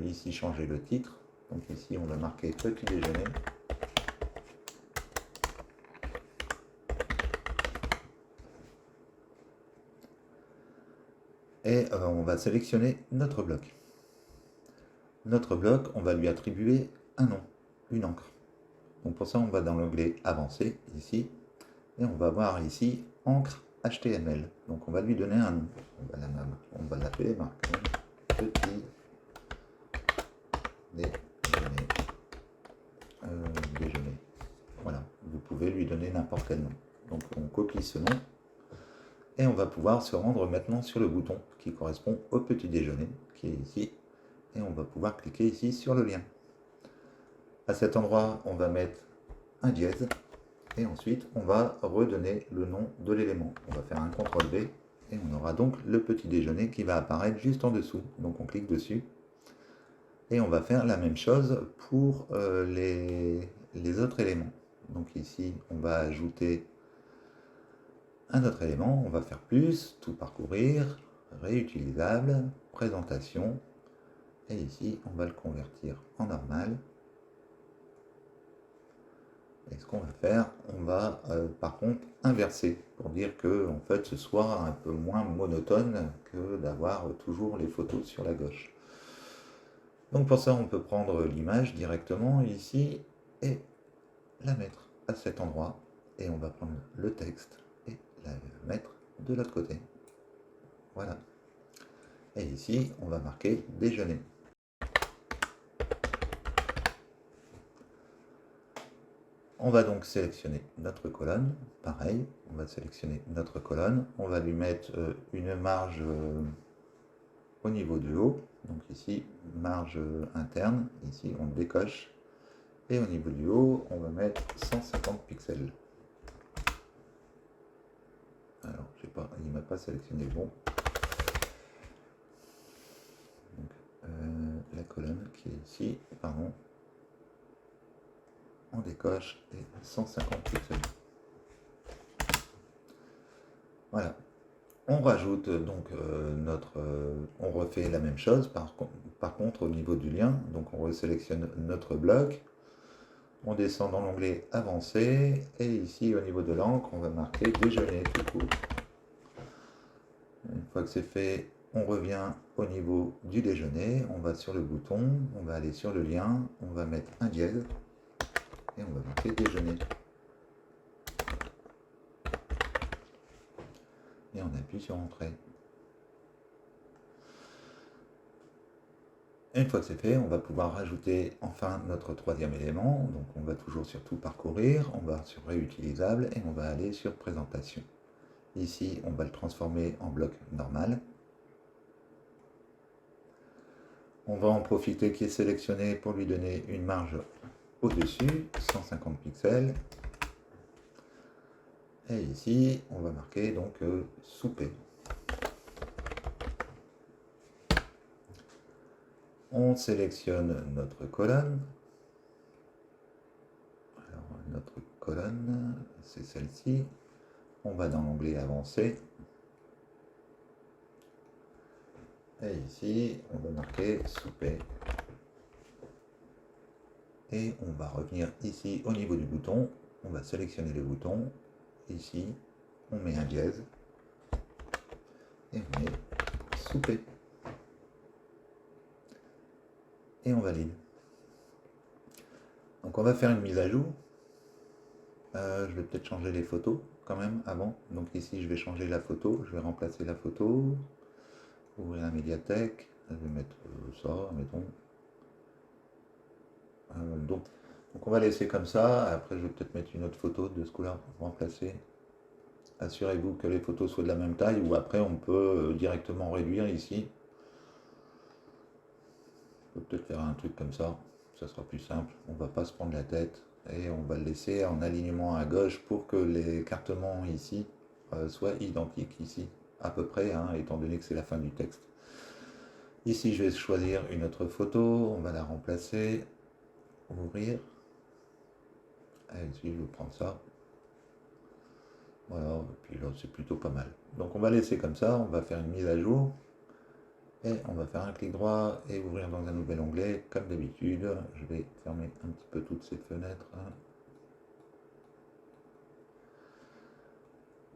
ici changer le titre. Donc ici, on va marquer petit déjeuner. Et on va sélectionner notre bloc. Notre bloc, on va lui attribuer un nom, une encre. Donc pour ça, on va dans l'onglet Avancé, ici, et on va voir ici encre HTML. Donc on va lui donner un nom. On va l'appeler petit déjeuner. Voilà, vous pouvez lui donner n'importe quel nom. Donc on copie ce nom et on va pouvoir se rendre maintenant sur le bouton qui correspond au petit déjeuner qui est ici et on va pouvoir cliquer ici sur le lien. À cet endroit, on va mettre un dièse et ensuite on va redonner le nom de l'élément. On va faire un CTRL V et on aura donc le petit déjeuner qui va apparaître juste en dessous. Donc on clique dessus et on va faire la même chose pour les autres éléments. Donc ici, on va ajouter un autre élément, on va faire plus, tout parcourir, réutilisable, présentation, et ici, on va le convertir en normal. Et ce qu'on va faire, on va par contre inverser, pour dire que en fait, ce soit un peu moins monotone que d'avoir toujours les photos sur la gauche. Donc pour ça, on peut prendre l'image directement ici et la mettre à cet endroit. Et on va prendre le texte et la mettre de l'autre côté. Voilà. Et ici, on va marquer déjeuner. On va donc sélectionner notre colonne. Pareil, on va sélectionner notre colonne. On va lui mettre une marge au niveau du haut. Donc ici, marge interne. Ici, on décoche. Et au niveau du haut, on va mettre 150 pixels. Alors, je sais pas, il ne m'a pas sélectionné le bon. Donc, la colonne qui est ici, pardon. On décoche et 150 pixels. Voilà. On rajoute donc on refait la même chose par contre au niveau du lien. Donc on resélectionne notre bloc. On descend dans l'onglet Avancé et ici au niveau de l'encre, on va marquer déjeuner tout court. Une fois que c'est fait, on revient au niveau du déjeuner, on va sur le bouton, on va aller sur le lien, on va mettre un dièse et on va marquer déjeuner. Et on appuie sur entrée. Et une fois que c'est fait, on va pouvoir rajouter enfin notre troisième élément. Donc on va toujours sur tout parcourir, on va sur réutilisable et on va aller sur présentation. Ici, on va le transformer en bloc normal. On va en profiter qui est sélectionné pour lui donner une marge au-dessus, 150 pixels. Et ici, on va marquer donc souper. On sélectionne notre colonne. Alors, notre colonne, c'est celle-ci. On va dans l'onglet avancé. Et ici, on va marquer souper. Et on va revenir ici au niveau du bouton. On va sélectionner le bouton. Ici, on met un dièse. Et on met souper. Et on valide. Donc on va faire une mise à jour. Je vais peut-être changer les photos quand même avant. Donc ici, je vais changer la photo. Je vais remplacer la photo. Ouvrir la médiathèque. Je vais mettre ça, mettons. Donc on va laisser comme ça. Après, je vais peut-être mettre une autre photo de ce coup-là pour remplacer. Assurez-vous que les photos soient de la même taille ou après on peut directement réduire ici. On peut peut-être faire un truc comme ça. Ça sera plus simple. On va pas se prendre la tête et on va le laisser en alignement à gauche pour que l'écartement ici soit identique ici à peu près, hein, étant donné que c'est la fin du texte. Ici, je vais choisir une autre photo. On va la remplacer. Ouvrir. Et ici, je vais prendre ça. Voilà, et puis là c'est plutôt pas mal. Donc on va laisser comme ça, on va faire une mise à jour. Et on va faire un clic droit et ouvrir dans un nouvel onglet, comme d'habitude. Je vais fermer un petit peu toutes ces fenêtres.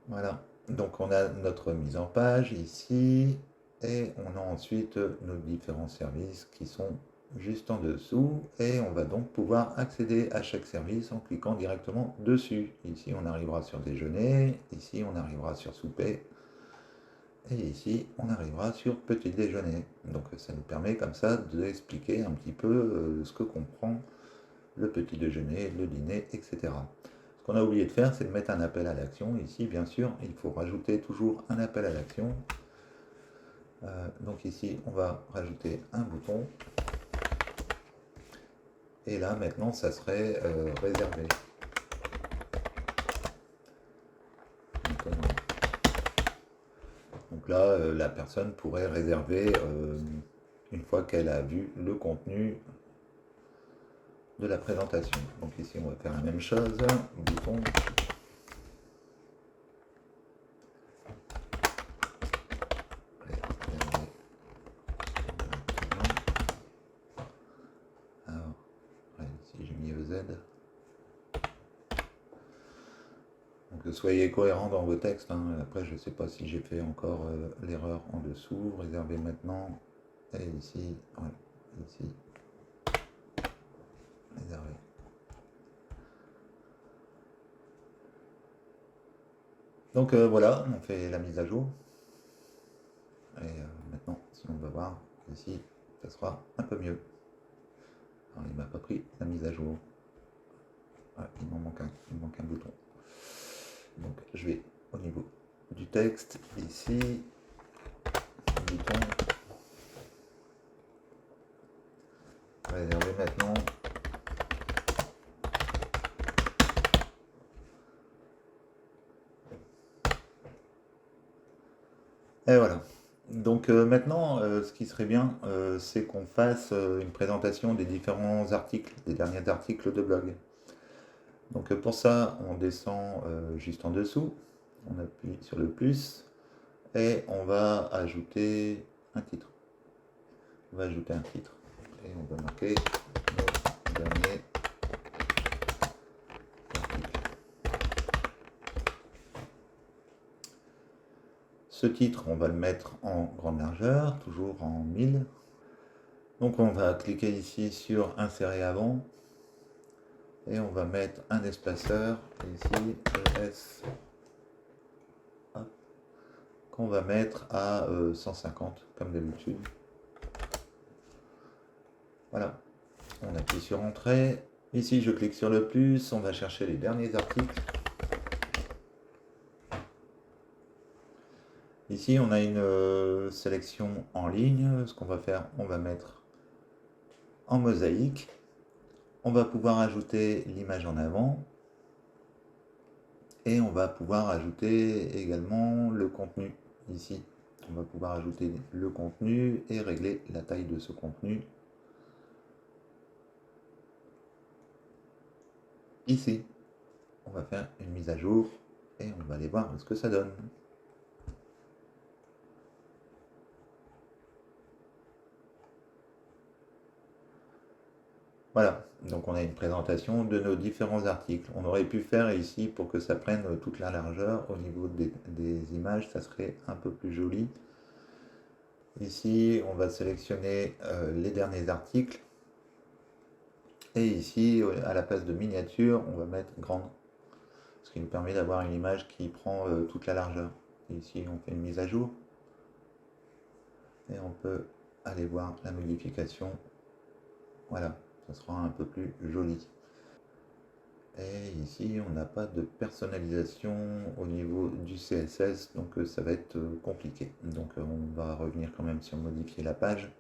Voilà, donc on a notre mise en page ici. Et on a ensuite nos différents services qui sont juste en dessous et on va donc pouvoir accéder à chaque service en cliquant directement dessus. Ici on arrivera sur déjeuner, ici on arrivera sur souper et ici on arrivera sur petit déjeuner. Donc ça nous permet comme ça d'expliquer un petit peu ce que comprend le petit déjeuner, le dîner, etc. Ce qu'on a oublié de faire, c'est de mettre un appel à l'action. Ici bien sûr il faut rajouter toujours un appel à l'action. Donc ici on va rajouter un bouton. Et là, maintenant, ça serait réservé. Donc là, la personne pourrait réserver une fois qu'elle a vu le contenu de la présentation. Donc ici, on va faire la même chose. Bouton. Donc soyez cohérents dans vos textes. Hein. Après, je ne sais pas si j'ai fait encore l'erreur en dessous. Réservez maintenant. Et ici, ouais, ici. Réservez. Donc voilà, on fait la mise à jour. Et maintenant, si on va voir ici, ça sera un peu mieux. Alors, il ne m'a pas pris la mise à jour. Ah, il m'en manque un bouton. Donc je vais au niveau du texte, ici, bouton, réserver maintenant. Et voilà. Donc maintenant, ce qui serait bien, c'est qu'on fasse une présentation des différents articles, des derniers articles de blog. Donc pour ça, on descend juste en dessous, on appuie sur le plus et on va ajouter un titre. On va ajouter un titre et on va marquer nos derniers articles. Ce titre, on va le mettre en grande largeur, toujours en 1000. Donc on va cliquer ici sur insérer avant. Et on va mettre un espaceur ici, ES, qu'on va mettre à 150 comme d'habitude. Voilà, on appuie sur Entrée. Ici, je clique sur le plus, on va chercher les derniers articles. Ici, on a une sélection en ligne. Ce qu'on va faire, on va mettre en mosaïque. On va pouvoir ajouter l'image en avant. Et on va pouvoir ajouter également le contenu ici. On va pouvoir ajouter le contenu et régler la taille de ce contenu ici. On va faire une mise à jour et on va aller voir ce que ça donne. Voilà, donc on a une présentation de nos différents articles. On aurait pu faire ici pour que ça prenne toute la largeur au niveau des images, ça serait un peu plus joli. Ici, on va sélectionner les derniers articles. Et ici, à la place de miniature, on va mettre grande. Ce qui nous permet d'avoir une image qui prend toute la largeur. Et ici, on fait une mise à jour. Et on peut aller voir la modification. Voilà, ça sera un peu plus joli. Et ici, on n'a pas de personnalisation au niveau du CSS, donc ça va être compliqué. Donc on va revenir quand même sur modifier la page.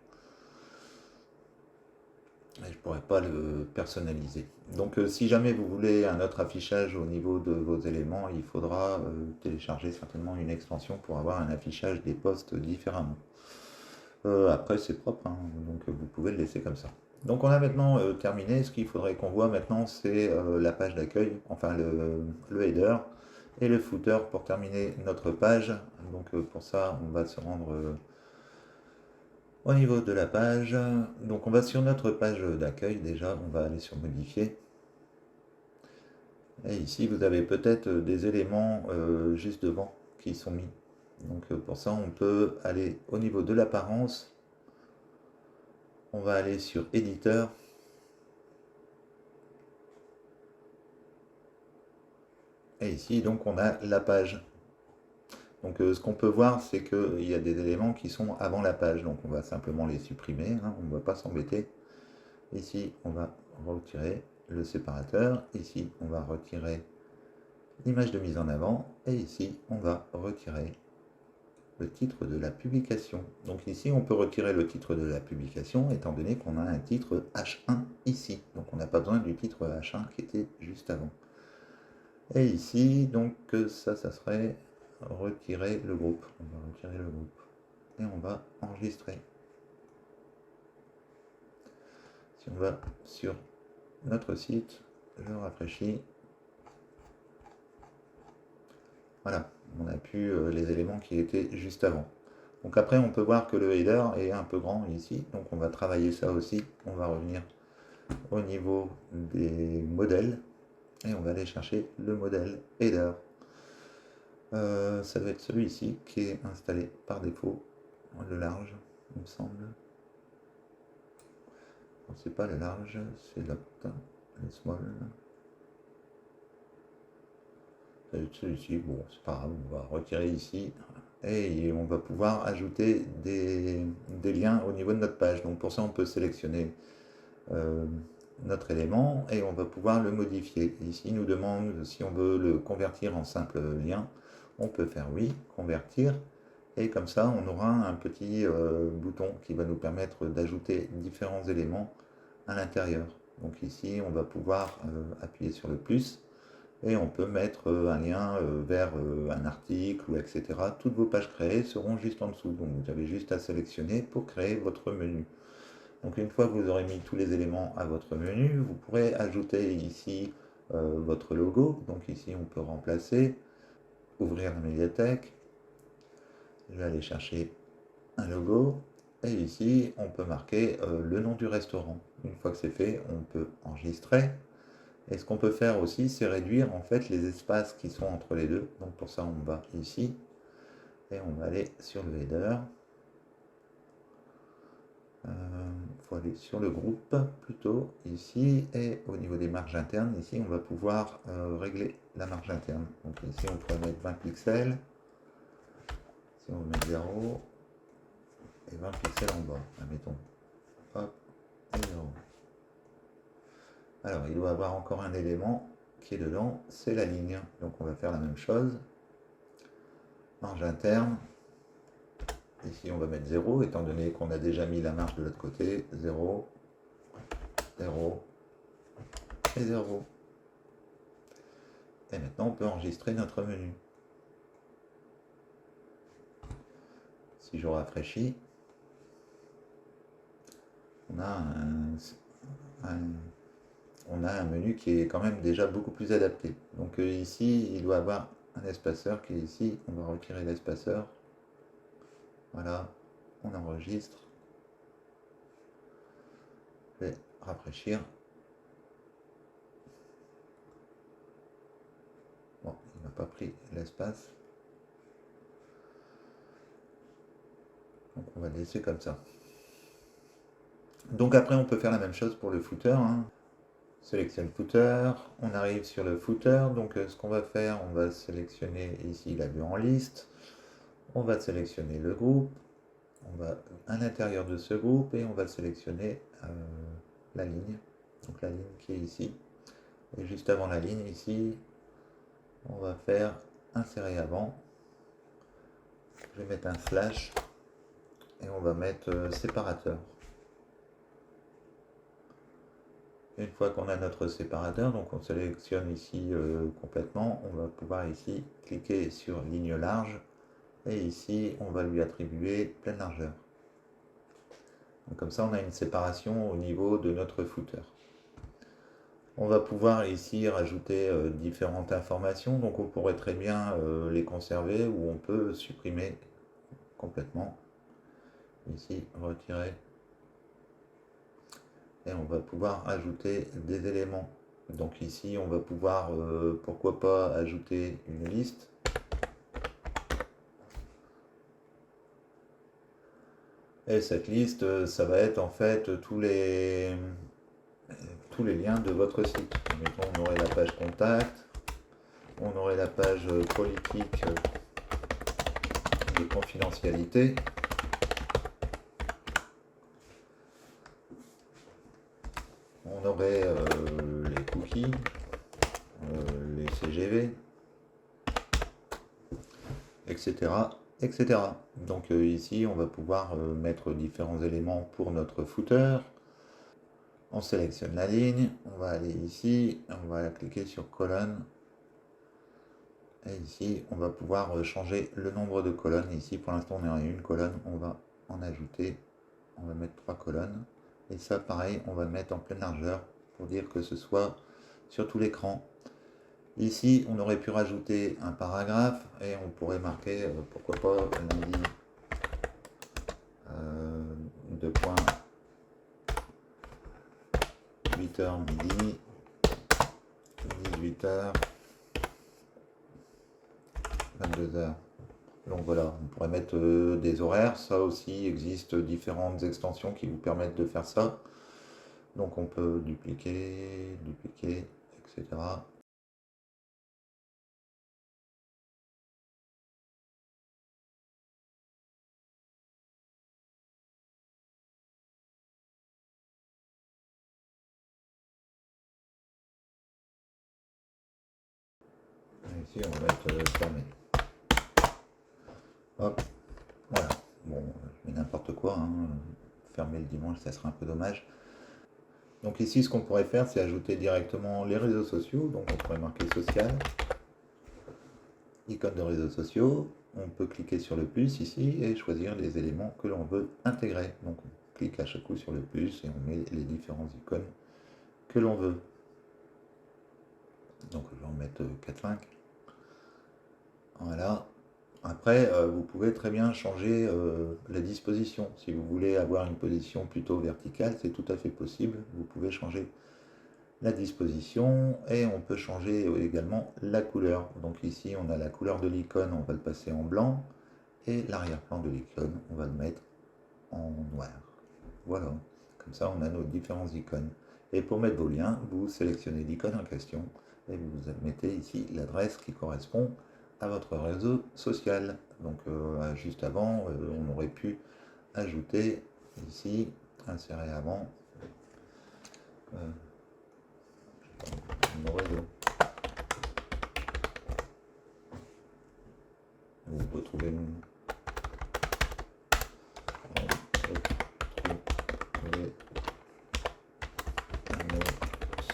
Et je ne pourrais pas le personnaliser. Donc si jamais vous voulez un autre affichage au niveau de vos éléments, il faudra télécharger certainement une extension pour avoir un affichage des postes différemment. Après c'est propre, hein, donc vous pouvez le laisser comme ça. Donc on a maintenant terminé. Ce qu'il faudrait qu'on voit maintenant, c'est la page d'accueil, enfin le header et le footer pour terminer notre page. Donc pour ça, on va se rendre au niveau de la page. Donc on va sur notre page d'accueil déjà, on va aller sur modifier. Et ici, vous avez peut-être des éléments juste devant qui sont mis. Donc pour ça, on peut aller au niveau de l'apparence. On va aller sur éditeur. Et ici, donc, on a la page. Donc, ce qu'on peut voir, c'est qu'il y a des éléments qui sont avant la page. Donc, on va simplement les supprimer. Hein, on ne va pas s'embêter. Ici, on va retirer le séparateur. Ici, on va retirer l'image de mise en avant. Et ici, on va retirer le titre de la publication. Donc ici, on peut retirer le titre de la publication, étant donné qu'on a un titre H1 ici. Donc on n'a pas besoin du titre H1 qui était juste avant. Et ici, donc ça serait retirer le groupe. On va retirer le groupe. Et on va enregistrer. Si on va sur notre site, je rafraîchis. Voilà, on a pu les éléments qui étaient juste avant. Donc après, on peut voir que le header est un peu grand ici. Donc on va travailler ça aussi. On va revenir au niveau des modèles. Et on va aller chercher le modèle header. Ça doit être celui-ci qui est installé par défaut. Le large, il me semble. C'est pas le large, c'est le small. Celui-ci, bon, c'est pas grave, on va retirer ici et on va pouvoir ajouter des liens au niveau de notre page. Donc pour ça, on peut sélectionner notre élément et on va pouvoir le modifier. Ici, il nous demande si on veut le convertir en simple lien. On peut faire oui, convertir. Et comme ça, on aura un petit bouton qui va nous permettre d'ajouter différents éléments à l'intérieur. Donc ici, on va pouvoir appuyer sur le plus et on peut mettre un lien vers un article ou etc. Toutes vos pages créées seront juste en dessous. Donc vous avez juste à sélectionner pour créer votre menu. Donc une fois que vous aurez mis tous les éléments à votre menu, vous pourrez ajouter ici votre logo. Donc ici, on peut remplacer, ouvrir la médiathèque. Je vais aller chercher un logo. Et ici, on peut marquer le nom du restaurant. Une fois que c'est fait, on peut enregistrer. Et ce qu'on peut faire aussi, c'est réduire en fait les espaces qui sont entre les deux. Donc pour ça, on va ici et on va aller sur le header. faut aller sur le groupe plutôt ici, et au niveau des marges internes, ici on va pouvoir régler la marge interne. Donc ici on pourrait mettre 20 pixels, si on met 0 et 20 pixels en bas, admettons, hop, et 0. Alors il doit y avoir encore un élément qui est dedans, c'est la ligne, donc on va faire la même chose, marge interne. Ici, on va mettre 0, étant donné qu'on a déjà mis la marge de l'autre côté. 0, 0 et 0. Et maintenant, on peut enregistrer notre menu. Si je rafraîchis, on a un menu qui est quand même déjà beaucoup plus adapté. Donc ici, il doit avoir un espaceur qui est ici. On va retirer l'espaceur. Voilà, on enregistre. Je vais rafraîchir. Bon, il n'a pas pris l'espace. Donc on va le laisser comme ça. Donc après, on peut faire la même chose pour le footer. Sélectionne footer, on arrive sur le footer. Donc ce qu'on va faire, on va sélectionner ici la vue en liste. On va sélectionner le groupe. On va à l'intérieur de ce groupe et on va sélectionner la ligne. Donc la ligne qui est ici. Et juste avant la ligne ici, on va faire insérer avant. Je vais mettre un slash et on va mettre séparateur. Une fois qu'on a notre séparateur, donc on sélectionne ici complètement, on va pouvoir ici cliquer sur ligne large et ici on va lui attribuer pleine largeur. Donc comme ça on a une séparation au niveau de notre footer. On va pouvoir ici rajouter différentes informations, donc on pourrait très bien les conserver ou on peut supprimer complètement. Ici retirer. Et on va pouvoir ajouter des éléments. Donc ici on va pouvoir pourquoi pas ajouter une liste. Et cette liste, ça va être en fait tous les liens de votre site. Mettons, on aurait la page contact, on aurait la page politique de confidentialité. On aurait les cookies, les CGV, etc. etc. Donc ici, on va pouvoir mettre différents éléments pour notre footer. On sélectionne la ligne, on va aller ici, on va cliquer sur colonne. Et ici, on va pouvoir changer le nombre de colonnes. Ici, pour l'instant, on est à une colonne, on va en ajouter. On va mettre 3 colonnes. Et ça, pareil, on va le mettre en pleine largeur pour dire que ce soit sur tout l'écran. Ici, on aurait pu rajouter un paragraphe et on pourrait marquer, pourquoi pas, lundi 8h midi, 18h, 22h. Donc voilà, on pourrait mettre des horaires. Ça aussi existe différentes extensions qui vous permettent de faire ça. Donc on peut dupliquer, etc. Ici, on va mettre fermé. Hop, voilà. Bon, je mets n'importe quoi. Fermer le dimanche, ça serait un peu dommage. Donc ici, ce qu'on pourrait faire, c'est ajouter directement les réseaux sociaux. Donc on pourrait marquer social, icône de réseaux sociaux. On peut cliquer sur le plus ici et choisir les éléments que l'on veut intégrer. Donc on clique à chaque coup sur le plus et on met les différentes icônes que l'on veut. Donc je vais en mettre 4-5. Voilà. Après, vous pouvez très bien changer la disposition. Si vous voulez avoir une position plutôt verticale, c'est tout à fait possible. Vous pouvez changer la disposition et on peut changer également la couleur. Donc ici, on a la couleur de l'icône, on va le passer en blanc et l'arrière-plan de l'icône, on va le mettre en noir. Voilà. Comme ça, on a nos différentes icônes. Et pour mettre vos liens, vous sélectionnez l'icône en question et vous mettez ici l'adresse qui correspond à votre réseau social. Donc juste avant, on aurait pu ajouter ici, insérer avant, mon réseau. Vous retrouvez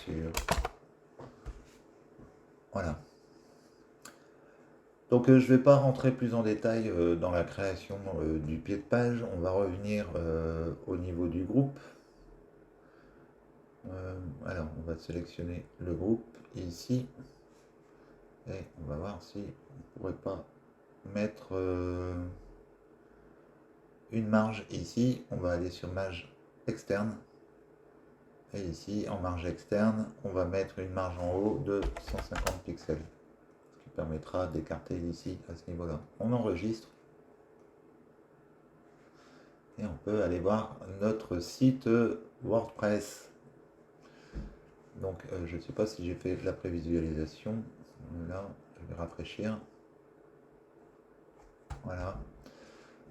sur... Voilà. Donc je ne vais pas rentrer plus en détail dans la création du pied de page. On va revenir au niveau du groupe. Alors on va sélectionner le groupe ici. Et on va voir si on ne pourrait pas mettre une marge ici. On va aller sur marge externe. Et ici, en marge externe, on va mettre une marge en haut de 150 pixels. Ce qui permettra d'écarter ici à ce niveau-là. On enregistre. Et on peut aller voir notre site WordPress. Donc, je ne sais pas si j'ai fait la prévisualisation. Là, je vais rafraîchir. Voilà.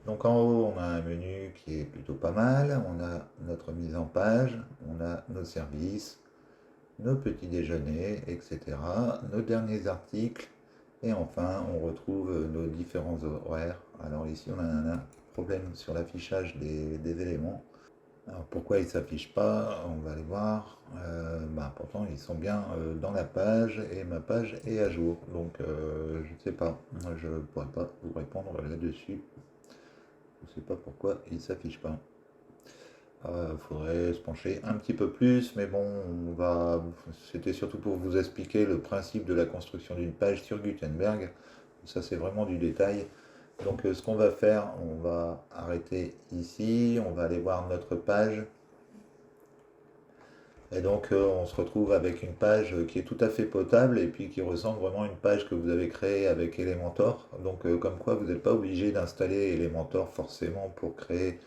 Donc en haut, on a un menu qui est plutôt pas mal. On a notre mise en page, on a nos services, nos petits déjeuners, etc. Nos derniers articles. Et enfin, on retrouve nos différents horaires. Alors ici, on a un problème sur l'affichage des éléments. Alors pourquoi ils ne s'affichent pas? On va aller voir. Pourtant, ils sont bien dans la page et ma page est à jour. Donc, je ne sais pas. Je ne pourrais pas vous répondre là-dessus. Je ne sais pas pourquoi il ne s'affiche pas. Faudrait se pencher un petit peu plus, mais bon, c'était surtout pour vous expliquer le principe de la construction d'une page sur Gutenberg. Ça, c'est vraiment du détail. Donc, ce qu'on va faire, on va arrêter ici, on va aller voir notre page. Et donc, on se retrouve avec une page qui est tout à fait potable et puis qui ressemble vraiment à une page que vous avez créée avec Elementor. Donc, comme quoi, vous n'êtes pas obligé d'installer Elementor forcément pour créer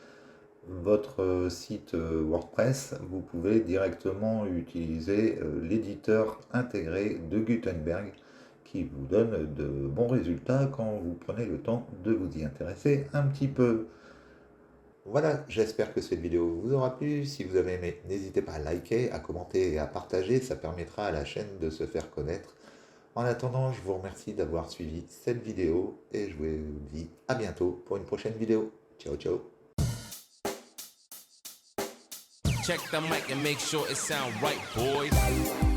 votre site WordPress. Vous pouvez directement utiliser l'éditeur intégré de Gutenberg qui vous donne de bons résultats quand vous prenez le temps de vous y intéresser un petit peu. Voilà, j'espère que cette vidéo vous aura plu. Si vous avez aimé, n'hésitez pas à liker, à commenter et à partager. Ça permettra à la chaîne de se faire connaître. En attendant, je vous remercie d'avoir suivi cette vidéo et je vous dis à bientôt pour une prochaine vidéo. Ciao, ciao. Check the mic and make sure it sound right, boys.